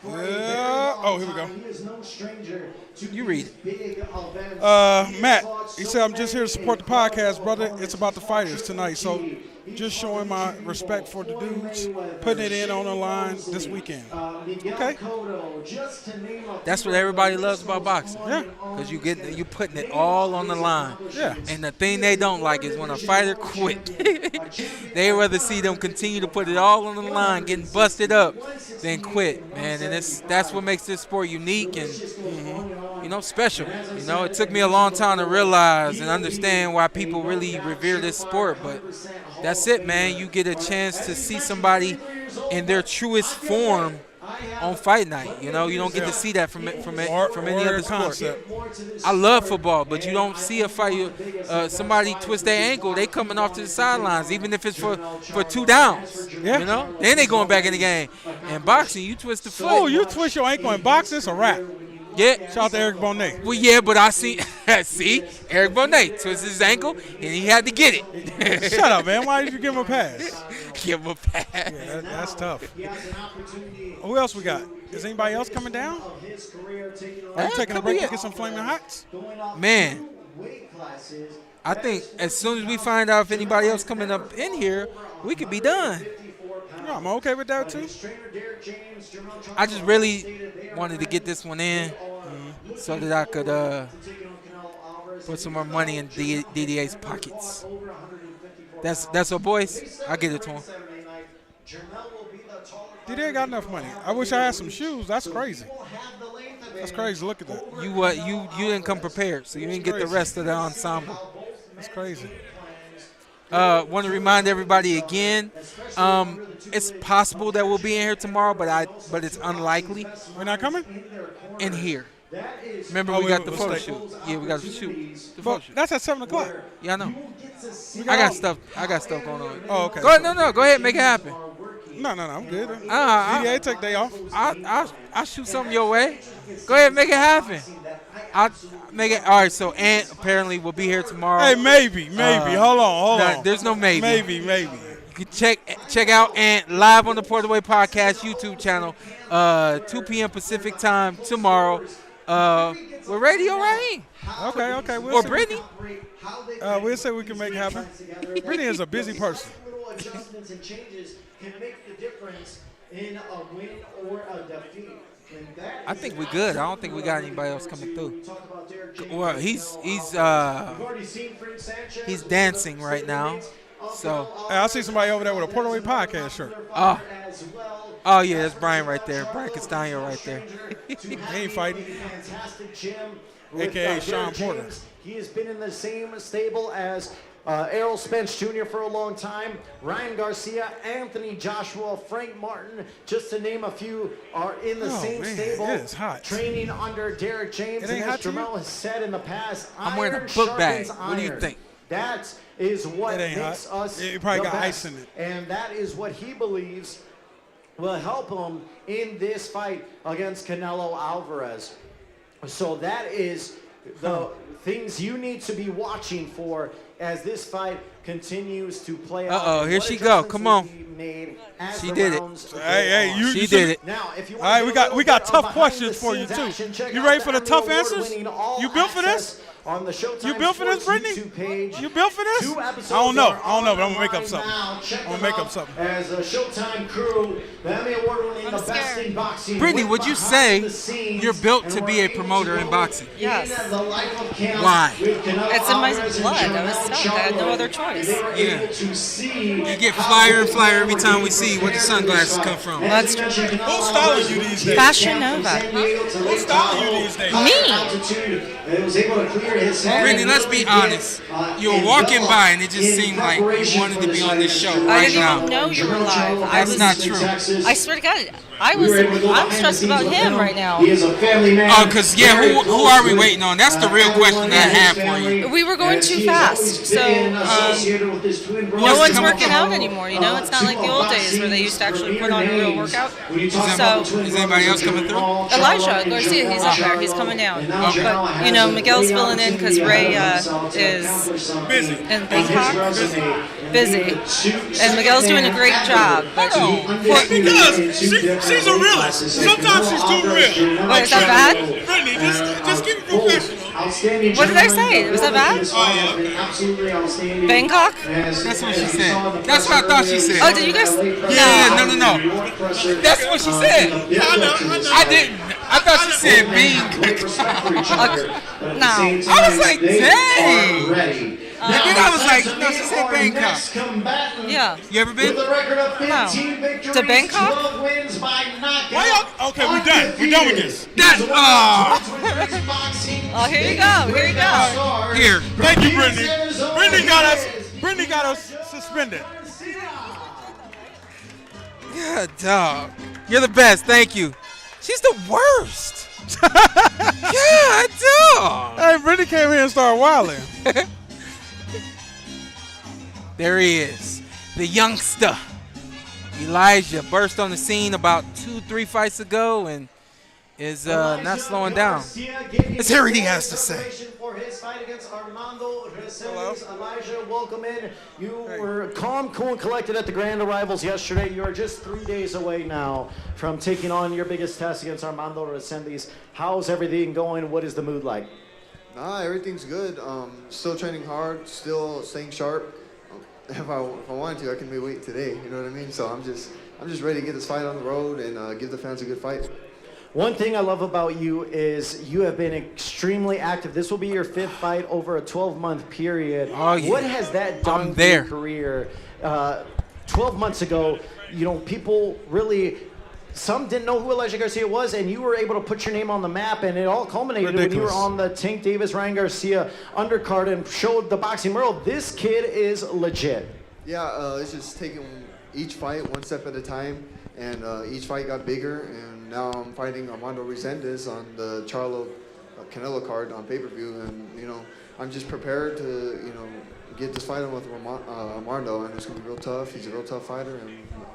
C: Yeah. Oh, here we go.
D: You read it.
C: Matt, he said, I'm just here to support the podcast, brother. It's about the fighters tonight. So just showing my respect for the dudes, putting it in on the line this weekend. Okay.
D: That's what everybody loves about boxing.
C: Yeah.
D: Because you putting it all on the line.
C: Yeah.
D: And the thing they don't like is when a fighter quit. They rather see them continue to put it all on the line, getting busted up, than quit, man. And that's what makes this sport unique and special. It took me a long time to realize and understand why people really revere this sport, but that's it, man. You get a chance to see somebody in their truest form on fight night. You know, you don't get to see that from any other sport.
C: Concept.
D: I love football, but you don't see a fight. Somebody twist their ankle, they coming off to the sidelines, even if it's for 2 downs.
C: Yeah.
D: You know, then they going back in the game. And boxing, you twist the foot.
C: Oh, you twist your ankle in boxing, it's a wrap.
D: Yeah.
C: Shout out to Erick Luben.
D: Well, yeah, but I see Erick Luben twisted his ankle, and he had to get it.
C: Shut up, man. Why did you give him a pass?
D: Give him a pass.
C: Yeah, that's tough. Who else we got? Is anybody else coming down? Are you taking a break to get some Flaming Hots?
D: Man, I think as soon as we find out if anybody else coming up in here, we could be done.
C: Yeah, I'm okay with that, too.
D: I just really wanted to get this one in so that I could put some more money in DDA's pockets. That's our boys. I get it to him.
C: DDA got enough money. I wish I had some shoes. That's crazy. That's crazy. Look at that.
D: You didn't come prepared, so you didn't get the rest of the ensemble.
C: That's crazy.
D: Want to remind everybody again, it's possible that we'll be in here tomorrow, but it's unlikely.
C: We're not coming?
D: In here. Remember, we got the photo shoot. Yeah, we got the shoot. The photo shoot.
C: That's at 7 o'clock.
D: Yeah, I know. I got stuff going on.
C: Oh, okay.
D: Go ahead, no, go ahead, make it happen.
C: No, I'm good. DDA take day off.
D: I'll shoot something your way. Go ahead, make it happen. I'll make it. All right, so Antt apparently will be here tomorrow.
C: Hey, maybe. Hold on.
D: There's no maybe.
C: Maybe.
D: You can check out Antt live on the PorterWay Podcast YouTube channel, 2 p.m. Pacific time tomorrow. With Radio Raheem.
C: Okay.
D: Or Brittany.
C: We'll say we can make it happen. Brittany is a busy person.
B: Adjustments and changes can make the difference in a win or a defeat.
D: I think we're good. I don't think we got anybody else coming through. Well, he's dancing right now. So
C: I see somebody over there with a PorterWay Podcast shirt.
D: Oh yeah, that's Brian right there. Brian Castano right there.
C: He ain't fighting. A.K.A. Shawn Porter.
B: He has been in the same stable as Errol Spence Jr. for a long time. Ryan Garcia, Anthony Joshua, Frank Martin, just to name a few, are in the same stable.
C: It is hot.
B: Training under Derek James.
C: It ain't
B: and
C: hot
B: as Jamel has said in the past,
D: I'm wearing a book bag. What do you think?
B: That is what
C: It ain't
B: makes
C: hot.
B: us
C: It probably
B: the
C: got
B: best.
C: ice in it.
B: And that is what he believes will help him in this fight against Canelo Alvarez. So that is the things you need to be watching for as this fight continues to play out.
D: Here she go. Come on. She did it.
C: Hey,
D: She did it.
B: Now, if you
C: All right, we got tough questions for you too. You ready for the tough answers? You built for this?
B: On the Showtime
C: You built for this, Brittany? You built for this? I don't know, but I'm gonna make up something.
B: As a Showtime crew, the Emmy Award winning, the best in boxing.
D: Brittany, would you say you're built to be a promoter in boxing?
H: Yes.
D: Why?
H: It's in my blood. I was stuck. I had no other choice.
D: Yeah. You get flyer and flyer every time we see where the sunglasses come from.
H: That's true.
C: Who's styling you these days?
H: Fashion Nova.
C: Who's styling you these days?
H: Me.
D: Brittany, let's be honest. You were walking by and it just seemed like you wanted to be on this show
H: I
D: right
H: didn't
D: now.
H: even know you were live.
D: That's not true.
H: I swear to God, I'm stressed about him right now.
D: Oh, because, who are we waiting on? That's the real question that I have for you.
H: We were going too fast, so no one's working out anymore, you know? It's not like the old days where they used to actually put on a real workout. So,
D: Is anybody else coming through?
H: Elijah Garcia, he's up there, he's coming down. But, you know, Miguel's filling in because Ray is
C: Busy.
H: in Bangkok. Busy. And Miguel's doing a great job. But
C: Because she's a realist. Sometimes she's too real.
H: Wait, is that bad?
C: Brittany, just keep it professional.
H: What did I say? Was that bad? Bangkok?
D: That's what she said. That's what I thought she said.
H: Oh, did you guys?
D: No. That's what she said. I didn't. I thought she said Bangkok.
H: No.
D: I was like, dang. And then I was like, no, she said Bangkok.
H: Yeah.
D: You ever been?
H: No. To Bangkok?
C: Why y'all? Okay, we're done. We're done with this.
H: Oh, here you go.
D: Here.
C: Thank you, Brittany. Brittany got us suspended.
D: Yeah, dog. You're the best. Thank you. She's the worst. God, dog.
C: Hey, Brittany came here and started wilding.
D: There he is, the youngster. Elijah burst on the scene about 2-3 fights ago and is not slowing down.
B: Let's hear what he has to say. Elijah, welcome in. You were calm, cool, and collected at the Grand Arrivals yesterday. You are just 3 days away now from taking on your biggest test against Armando Resendiz. How's everything going? What is the mood like?
I: Nah, everything's good. Still training hard, still staying sharp. If I wanted to, I can maybe wait today. You know what I mean? So I'm just ready to get this fight on the road and give the fans a good fight.
B: One thing I love about you is you have been extremely active. This will be your 5th fight over a 12-month period.
D: Oh, yeah.
B: What has that done for your career? 12 months ago, people really, some didn't know who Elijah Garcia was, and you were able to put your name on the map, and it all culminated when you were on the Tank Davis-Ryan Garcia undercard and showed the boxing world, this kid is legit.
I: Yeah, it's just taking each fight one step at a time, and each fight got bigger, and now I'm fighting Armando Resendiz on the Charlo Canelo card on pay-per-view, and I'm just prepared to get this fight on with Armando, and it's gonna be real tough. He's a real tough fighter, and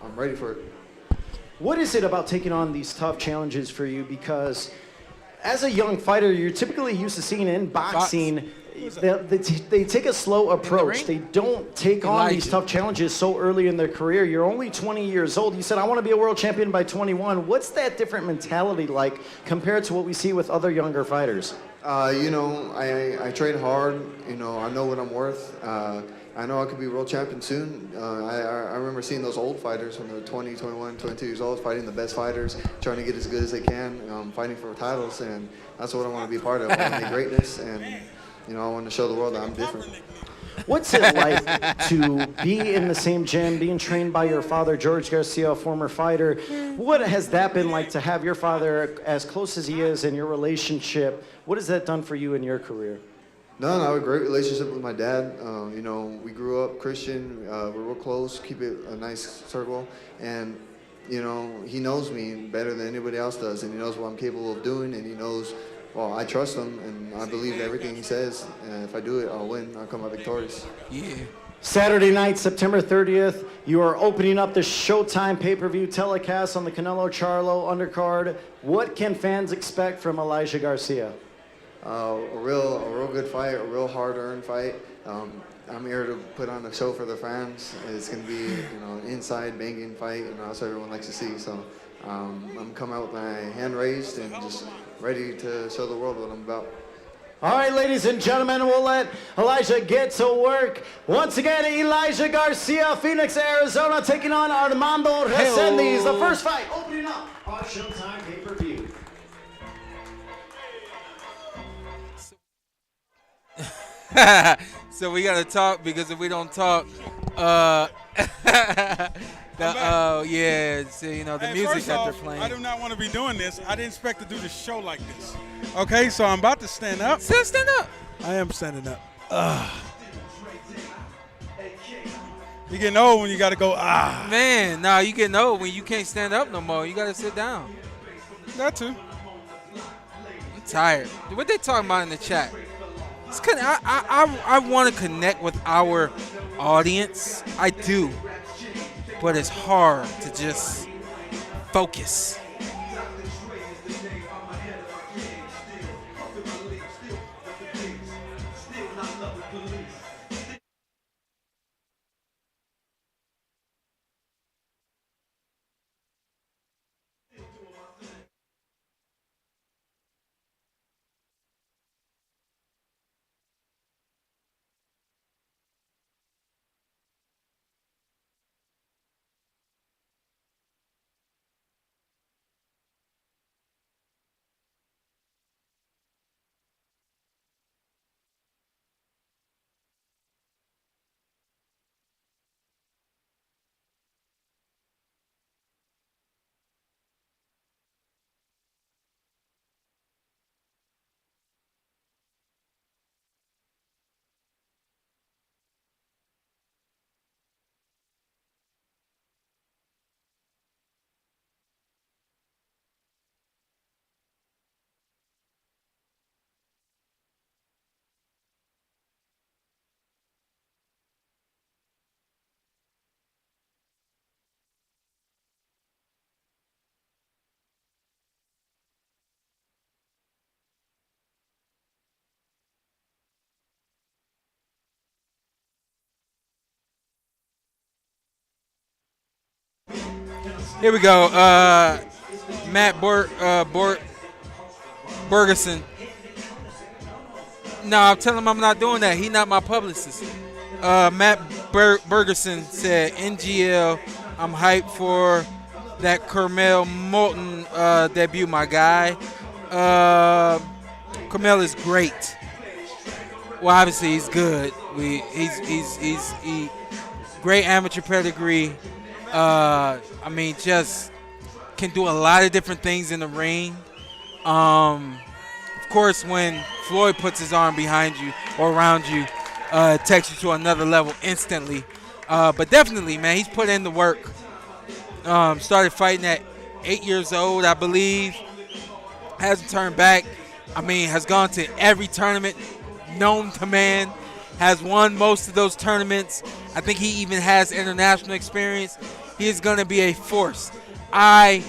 I: I'm ready for it.
B: What is it about taking on these tough challenges for you? Because as a young fighter, you're typically used to seeing in boxing, they take a slow approach. They don't take on these tough challenges so early in their career. You're only 20 years old. You said, I want to be a world champion by 21. What's that different mentality like compared to what we see with other younger fighters?
I: I train hard. I know what I'm worth. I know I could be world champion soon. I remember seeing those old fighters when they were 20, 21, 22 years old, fighting the best fighters, trying to get as good as they can, fighting for titles, and that's what I want to be part of. I want to make greatness, and I want to show the world that I'm different.
B: What's it like to be in the same gym, being trained by your father, George Garcia, a former fighter? What has that been like to have your father as close as he is in your relationship? What has that done for you in your career?
I: No, I have a great relationship with my dad. We grew up Christian. We're real close, keep it a nice circle. And, he knows me better than anybody else does. And he knows what I'm capable of doing. And he knows, well, I trust him. And I believe everything he says. And if I do it, I'll win. I'll come out victorious.
D: Yeah.
B: Saturday night, September 30th, you are opening up the Showtime pay-per-view telecast on the Canelo Charlo undercard. What can fans expect from Elijah Garcia?
I: A real good fight, a real hard-earned fight. I'm here to put on a show for the fans. It's going to be, an inside banging fight, and that's what everyone likes to see. So I'm coming out with my hand raised and just ready to show the world what I'm about.
B: All right, ladies and gentlemen, we'll let Elijah get to work. Once again, Elijah Garcia, Phoenix, Arizona, taking on Armando Resendiz. The first fight opening up on Showtime pay-per-view.
D: So we gotta talk, because if we don't talk, the music that they're playing.
C: I do not want to be doing this. I didn't expect to do the show like this. Okay, so I'm about to stand up.
D: Stand up.
C: I am standing up. You're getting old when you got to go,
D: Man, nah, you getting old when you can't stand up no more. You gotta sit down.
C: That too.
D: I'm tired. What they talking about in the chat? I want to connect with our audience. I do. But it's hard to just focus. Here we go. Matt Bergerson. No, I'm telling him I'm not doing that. He's not my publicist. Matt Bergerson said, NGL, I'm hyped for that Carmel Moulton debut, my guy. Carmel is great. Well, obviously he's good. He's great amateur pedigree. I mean, just can do a lot of different things in the ring. Of course, when Floyd puts his arm behind you or around you, it takes you to another level instantly. But definitely, man, he's put in the work. Started fighting at 8 years old, I believe. Hasn't turned back. I mean, has gone to every tournament known to man. Has won most of those tournaments. I think he even has international experience. He is going to be a force. I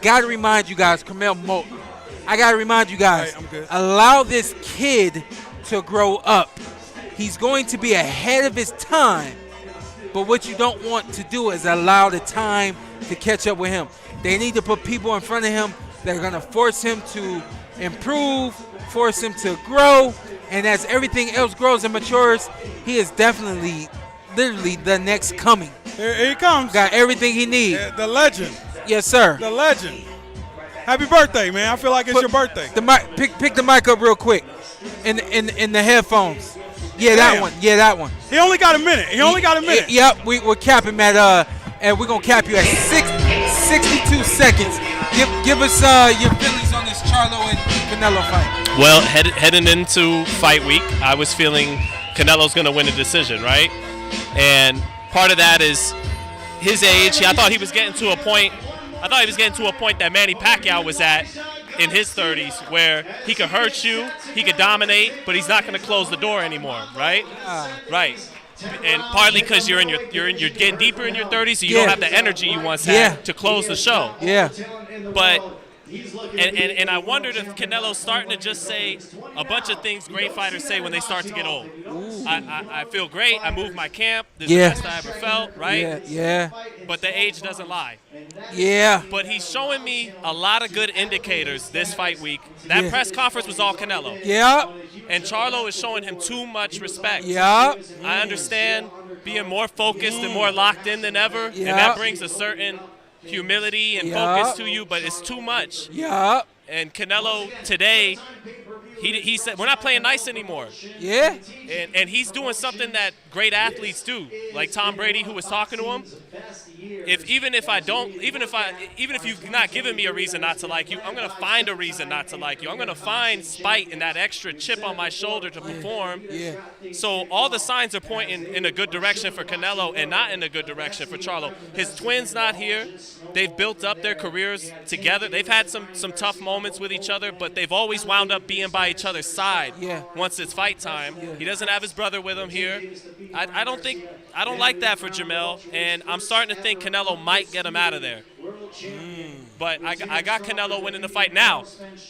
D: got to remind you guys, Carmel Moulton. I got to remind you guys, allow this kid to grow up. He's going to be ahead of his time. But what you don't want to do is allow the time to catch up with him. They need to put people in front of him that are going to force him to improve, force him to grow. And as everything else grows and matures, he is definitely, literally the next coming.
C: Here he comes.
D: Got everything he needs.
C: The legend.
D: Yes, sir.
C: The legend. Happy birthday, man. I feel like it's your birthday.
D: The mic, pick the mic up real quick. In the headphones. Yeah, that one. Yeah, that one.
C: He only got a minute.
D: Yep, we're capping at and we're gonna cap you at 62 seconds. Give us your feelings on this Charlo and Canelo fight.
J: Well, heading into fight week, I was feeling Canelo's gonna win a decision, right? And part of that is his age. I thought he was getting to a point that Manny Pacquiao was at in his 30s, where he could hurt you, he could dominate, but he's not going to close the door anymore, right? Right. And partly because you're getting deeper in your 30s, so you don't have the energy you once had to close the show.
D: Yeah.
J: But and I wondered if Canelo's starting to just say a bunch of things great fighters say when they start to get old. I feel great. I moved my camp. This is the best I ever felt, right?
D: Yeah.
J: But the age doesn't lie.
D: Yeah.
J: But he's showing me a lot of good indicators this fight week. That press conference was all Canelo.
D: Yeah.
J: And Charlo is showing him too much respect.
D: Yeah.
J: I understand being more focused and more locked in than ever, and that brings a certain humility and focus to you, but it's too much.
D: Yeah.
J: And Canelo today, he said, we're not playing nice anymore.
D: Yeah.
J: And he's doing something that great athletes do, like Tom Brady, who was talking to him. Even if you've not given me a reason not to like you, I'm gonna find a reason not to like you. I'm gonna find spite and that extra chip on my shoulder to perform.
D: Yeah.
J: So all the signs are pointing in a good direction for Canelo and not in a good direction for Charlo. His twins not here. They've built up their careers together. They've had some tough moments with each other, but they've always wound up being by each other's side. Once it's fight time. He doesn't have his brother with him here. I don't like that for Jamel, and I'm starting to think Canelo might get him out of there. But I got Canelo winning the fight. Now,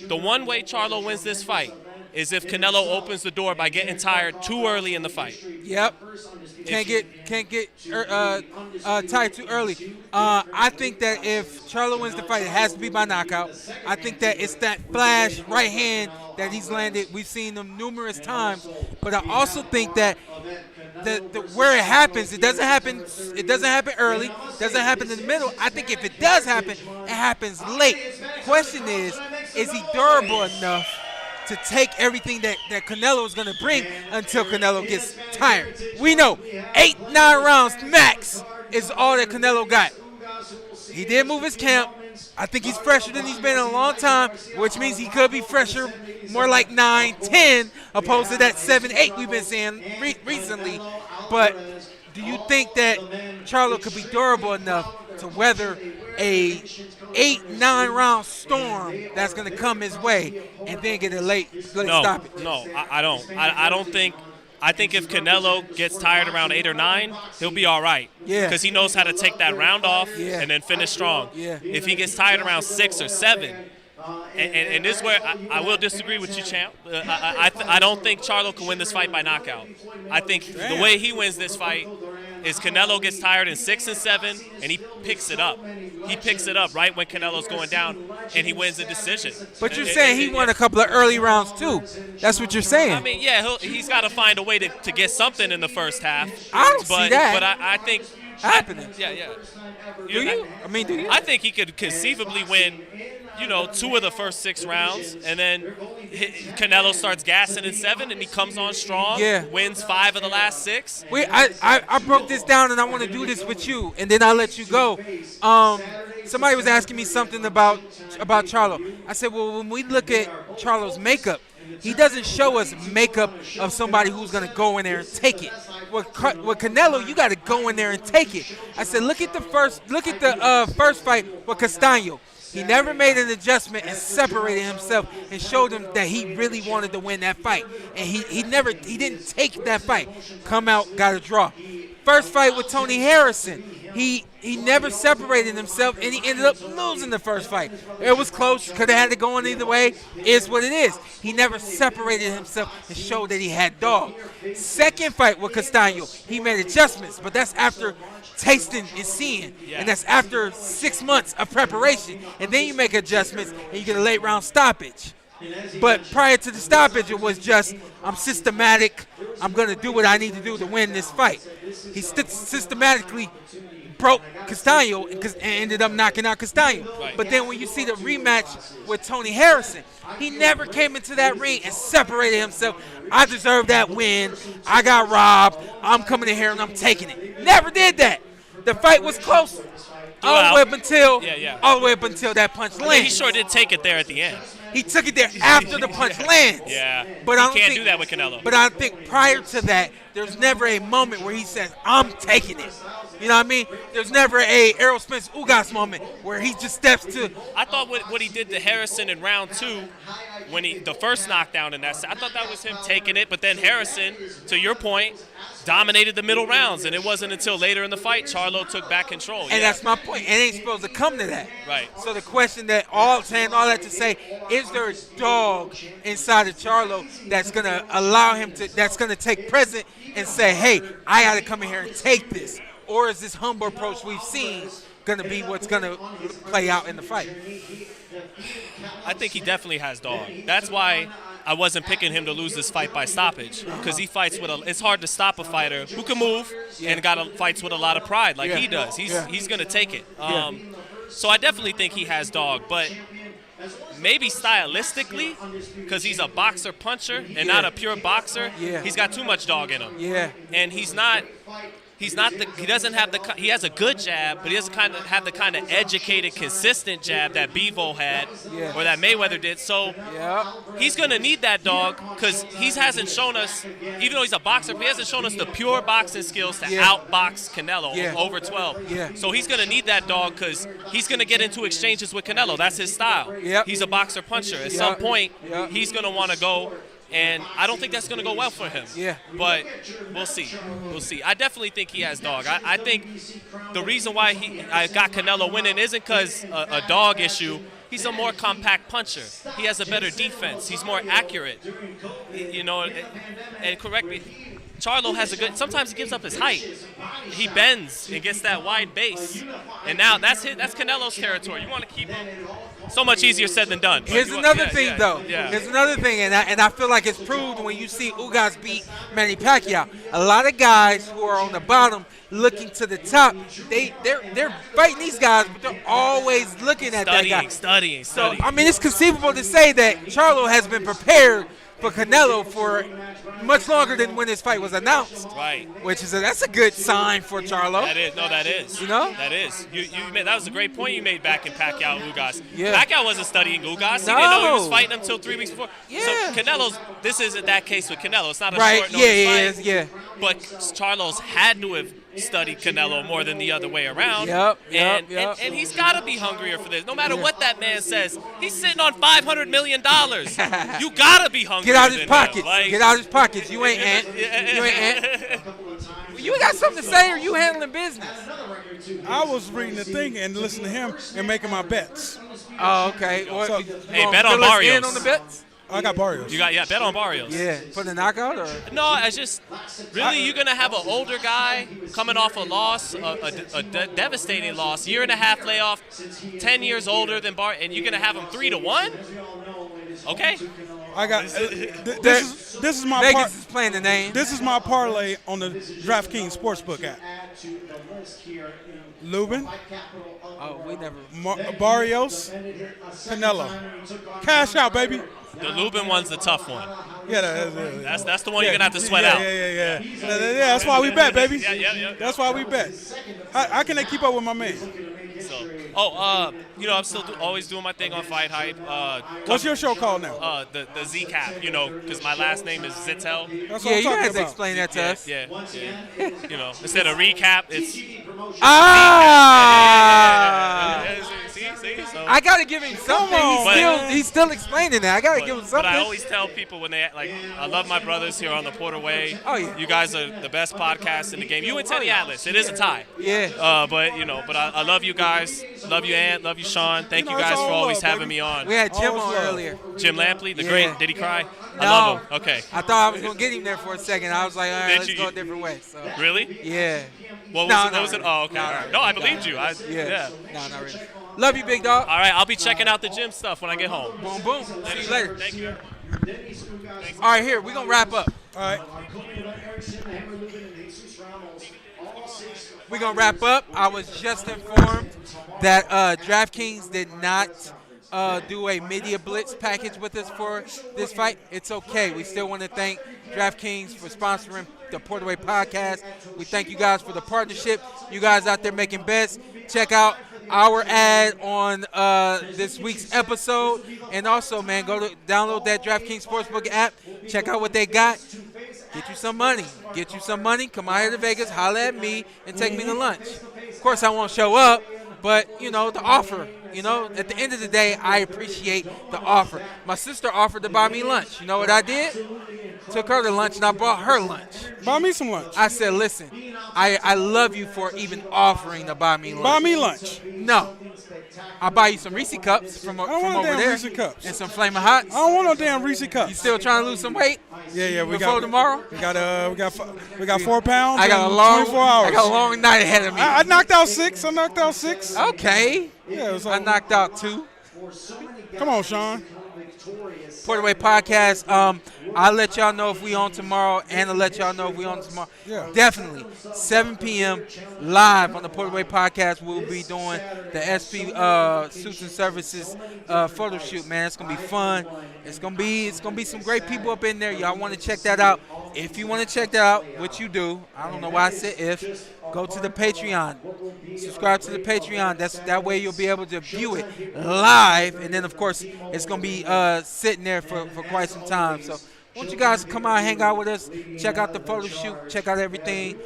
J: the one way Charlo wins this fight is if Canelo opens the door by getting tired too early in the fight.
D: Yep. Can't get tired too early. I think that if Charlo wins the fight, it has to be by knockout. I think that it's that flash right hand that he's landed. We've seen them numerous times. But I also think that where it happens, it doesn't happen early, doesn't happen in the middle. I think if it does happen, it happens late. Question is he durable enough to take everything that Canelo is going to bring until Canelo gets tired? We know 8-9 rounds max is all that Canelo got. He did move his camp. I think he's fresher than he's been in a long time, which means he could be fresher, more like 9-10, opposed to that 7-8 we've been seeing recently. But do you think that Charlo could be durable enough to weather a 8-9 round storm that's going to come his way and then get a late stop it?
J: No, I don't. I think if Canelo gets tired around 8 or 9, he'll be all right.
D: Yeah.
J: Because he knows how to take that round off and then finish strong.
D: Yeah.
J: If he gets tired around 6 or 7, and this is where I will disagree with you, champ. I don't think Charlo can win this fight by knockout. I think the way he wins this fight is Canelo gets tired in 6 and 7, and he picks it up. He picks it up right when Canelo's going down, and he wins the decision.
D: But you're saying he won a couple of early rounds too. That's what you're saying.
J: I mean, yeah, he's got to find a way to get something in the first half.
D: I don't see that.
J: But I think
D: happening.
J: Yeah.
D: Do you? I mean, do you?
J: I think he could conceivably win, 2 of the first 6 rounds, and then Canelo starts gassing in 7, and he comes on strong.
D: Yeah.
J: Wins 5 of the last 6.
D: Wait, I broke this down, and I want to do this with you, and then I'll let you go. Somebody was asking me something about Charlo. I said, well, when we look at Charlo's makeup, he doesn't show us makeup of somebody who's going to go in there and take it. With Canelo, you got to go in there and take it. I said, look at the first fight with Castaño. He never made an adjustment and separated himself and showed him that he really wanted to win that fight. And he didn't take that fight. Come out, got a draw. First fight with Tony Harrison. He never separated himself, and he ended up losing the first fight. It was close. Could have had it going either way. Is what it is. He never separated himself and showed that he had dog. Second fight with Castaño, he made adjustments, but that's after tasting and seeing, and that's after 6 months of preparation. And then you make adjustments, and you get a late round stoppage. But prior to the stoppage, it was just, I'm systematic. I'm going to do what I need to do to win this fight. He systematically broke Castaño and ended up knocking out Castaño.
J: Right.
D: But then when you see the rematch with Tony Harrison, he never came into that ring and separated himself. I deserve that win. I got robbed. I'm coming in here and I'm taking it. Never did that. The fight was close all the way up until that punch landed.
J: He sure did take it there at the end.
D: He took it there after the punch lands.
J: Yeah,
D: but I
J: can't do that with Canelo.
D: But I think prior to that, there's never a moment where he says, I'm taking it. You know what I mean? There's never a Errol Spence Ugas moment where he just steps to.
J: I thought what he did to Harrison in round 2, when the first knockdown in that, I thought that was him taking it. But then Harrison, to your point, dominated the middle rounds, and it wasn't until later in the fight Charlo took back control.
D: And that's my point. It ain't supposed to come to that.
J: Right.
D: So the question that all that to say, is there a dog inside of Charlo that's gonna allow him to, that's gonna take present and say, hey, I gotta come in here and take this? Or is this humble approach we've seen gonna be what's gonna play out in the fight?
J: I think he definitely has dog. That's why I wasn't picking him to lose this fight by stoppage, because he fights with it's hard to stop a fighter who can move and fights with a lot of pride like he does. He's going to take it. So I definitely think he has dog, but maybe stylistically, because he's a boxer puncher and not a pure boxer, he's got too much dog in him.
D: Yeah.
J: And he doesn't have he has a good jab, but he doesn't have the kind of educated, consistent jab that Bivol had or that Mayweather did. So he's going to need that dog, because he hasn't shown us, even though he's a boxer, he hasn't shown us the pure boxing skills to outbox Canelo over 12. So he's going to need that dog, because he's going to get into exchanges with Canelo. That's his style. He's a boxer puncher. At some point, he's going to want to go. And I don't think that's going to go well for him. But we'll see. I definitely think he has dog. I think the reason why I got Canelo winning isn't because a dog issue. He's a more compact puncher. He has a better defense. He's more accurate. And correct me, Charlo has sometimes he gives up his height. He bends and gets that wide base. And now that's Canelo's territory. You want to keep him. So much easier said than done.
D: Here's another thing, and I feel like it's proved when you see Ugas beat Manny Pacquiao. A lot of guys who are on the bottom looking to the top, they're fighting these guys, but they're always looking at that guy.
J: Studying.
D: So, I mean, it's conceivable to say that Charlo has been prepared for Canelo for much longer than when this fight was announced.
J: Right.
D: That's a good sign for Charlo.
J: That is.
D: You know?
J: That is. That was a great point you made back in Pacquiao Ugas.
D: Yeah.
J: Pacquiao wasn't studying Ugas. He didn't know he was fighting him until 3 weeks before.
D: Yeah.
J: So this isn't that case with Canelo. It's not a
D: right.
J: short notice fight.
D: Yeah.
J: But Charlo's had to have studied Canelo more than the other way around. And he's got to be hungrier for this. No matter what that man says, he's sitting on $500 million. You got to be hungry.
D: Get out his pockets. Get out his pockets. You ain't Antt. You ain't Antt. You got something to say, or you handling business?
C: I was reading the thing and listening to him and making my bets.
D: Oh, okay.
J: Hey, bet on Barrios.
D: On the bets?
C: I got Barrios.
J: You got bet on Barrios.
G: Yeah, for the knockout or?
J: No, it's just really you're gonna have an older guy coming off a loss, a devastating loss, 1.5 layoff, 10 years older than and you're gonna have him 3-1. Okay.
C: I got this is my
G: Vegas is playing the name.
C: This is my parlay on the DraftKings Sportsbook app. Luben.
G: Oh, we never.
C: Barrios. Canelo. Cash out, baby.
J: The Luben one's the tough one.
C: Yeah,
J: that's the one you're gonna have to sweat out.
C: Yeah. That's why we bet, baby.
J: Yeah.
C: That's why we bet. How can they keep up with my man?
J: I'm still always doing my thing on Fight Hype.
C: What's your show called now?
J: The Z-Cap, because my last name is Zittel.
C: That's what I'm
G: you
C: talking
G: have to
C: about.
G: explain that to us.
J: Yeah. Instead of recap, it's See? So,
G: I gotta give him something. He's still explaining that. I gotta give him something.
J: But I always tell people when they I love my brothers here on the PorterWay.
G: Oh yeah.
J: You guys are the best podcast in the game. You and Teddy Atlas. It is a tie.
G: Yeah.
J: But I love you guys. Love you, Antt. Love you, Sean. Thank you guys for always having me on.
G: We had Jim on earlier.
J: Jim Lampley, the great. Did he cry?
G: No.
J: I love him. Okay.
G: I thought I was gonna get him there for a second. I was like, all right, let's go a different way. So.
J: Really?
G: Yeah.
J: What was it? Oh, okay. All right. No, I believed you. Yeah.
G: No, not really. Love you, big dog.
J: All right, I'll be checking out the gym stuff when I get home.
G: Boom, boom. See you later.
J: Thank you.
G: All right, here, we're going to wrap up.
C: All right.
G: We're going to wrap up. I was just informed that DraftKings did not do a media blitz package with us for this fight. It's okay. We still want to thank DraftKings for sponsoring the PorterWay Podcast. We thank you guys for the partnership. You guys out there making bets. Check out our ad on this week's episode. And also, man, go to download that DraftKings Sportsbook app. Check out what they got. Get you some money. Come out here to Vegas, holla at me, and take me to lunch. Of course, I won't show up, but, the offer. At the end of the day, I appreciate the offer. My sister offered to buy me lunch. You know what I did? Took her to lunch, and I bought her lunch.
C: Buy me some lunch.
G: I said, listen, I love you for even offering to buy me lunch.
C: Buy me lunch.
G: No. I'll buy you some Reese cups from over there.
C: Reese cups.
G: And some Flamin' Hots.
C: I don't want no damn Reese cups.
G: You still trying to lose some weight?
C: Yeah.
G: Before tomorrow?
C: We got 4 pounds.
G: I got
C: in 24 hours.
G: I got a long night ahead of me.
C: I knocked out 6.
G: Okay.
C: Yeah,
G: I knocked out 2.
C: Come on, Sean.
G: PorterWay Podcast. I'll let y'all know if we on tomorrow, and I'll let y'all know if we on tomorrow.
C: Yeah.
G: Definitely. 7 p.m. live on the PorterWay Podcast. We'll be doing the SP Suits and Services photo shoot, man. It's gonna be fun. It's gonna be some great people up in there. Y'all want to check that out? If you want to check that out, which you do, I don't know why I said if. Go to the Patreon. Subscribe to the Patreon. That way you'll be able to view it live. And then, of course, it's going to be sitting there for quite some time. So, why don't you guys come out and hang out with us. Check out the photo shoot. Check out everything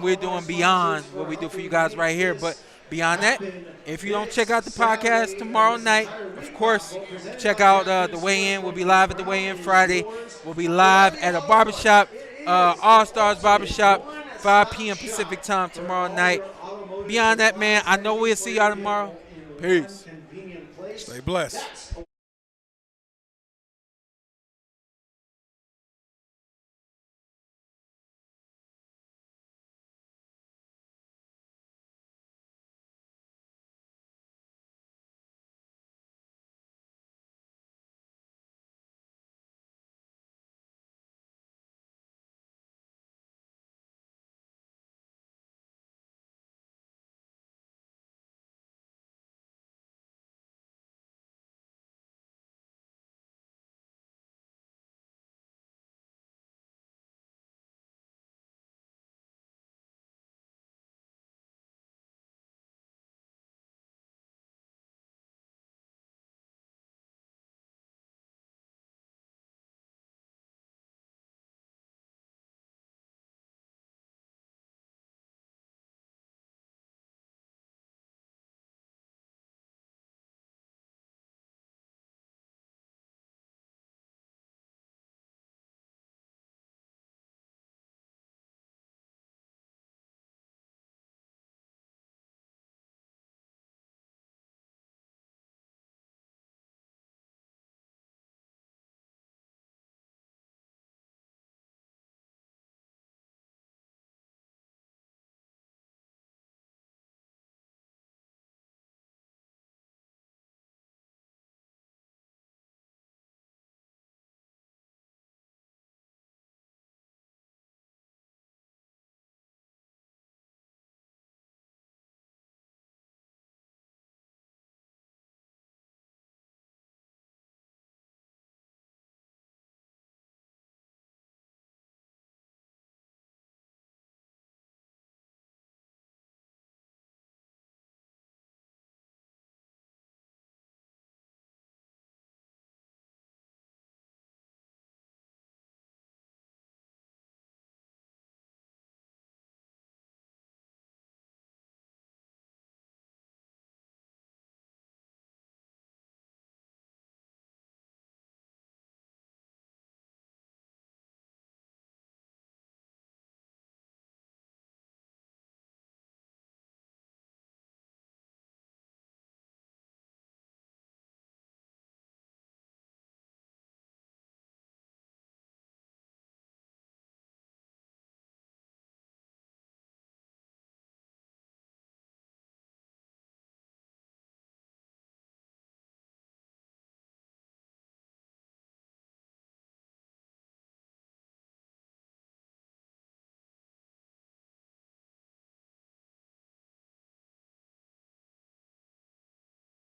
G: we're doing beyond what we do for you guys right here. But beyond that, if you don't check out the podcast tomorrow night, of course, check out the weigh-in. We'll be live at the weigh-in Friday. We'll be live at a barbershop, All Stars Barbershop, 5 p.m. Pacific time tomorrow night. Beyond that, man, I know we'll see y'all tomorrow. Peace.
C: Stay blessed.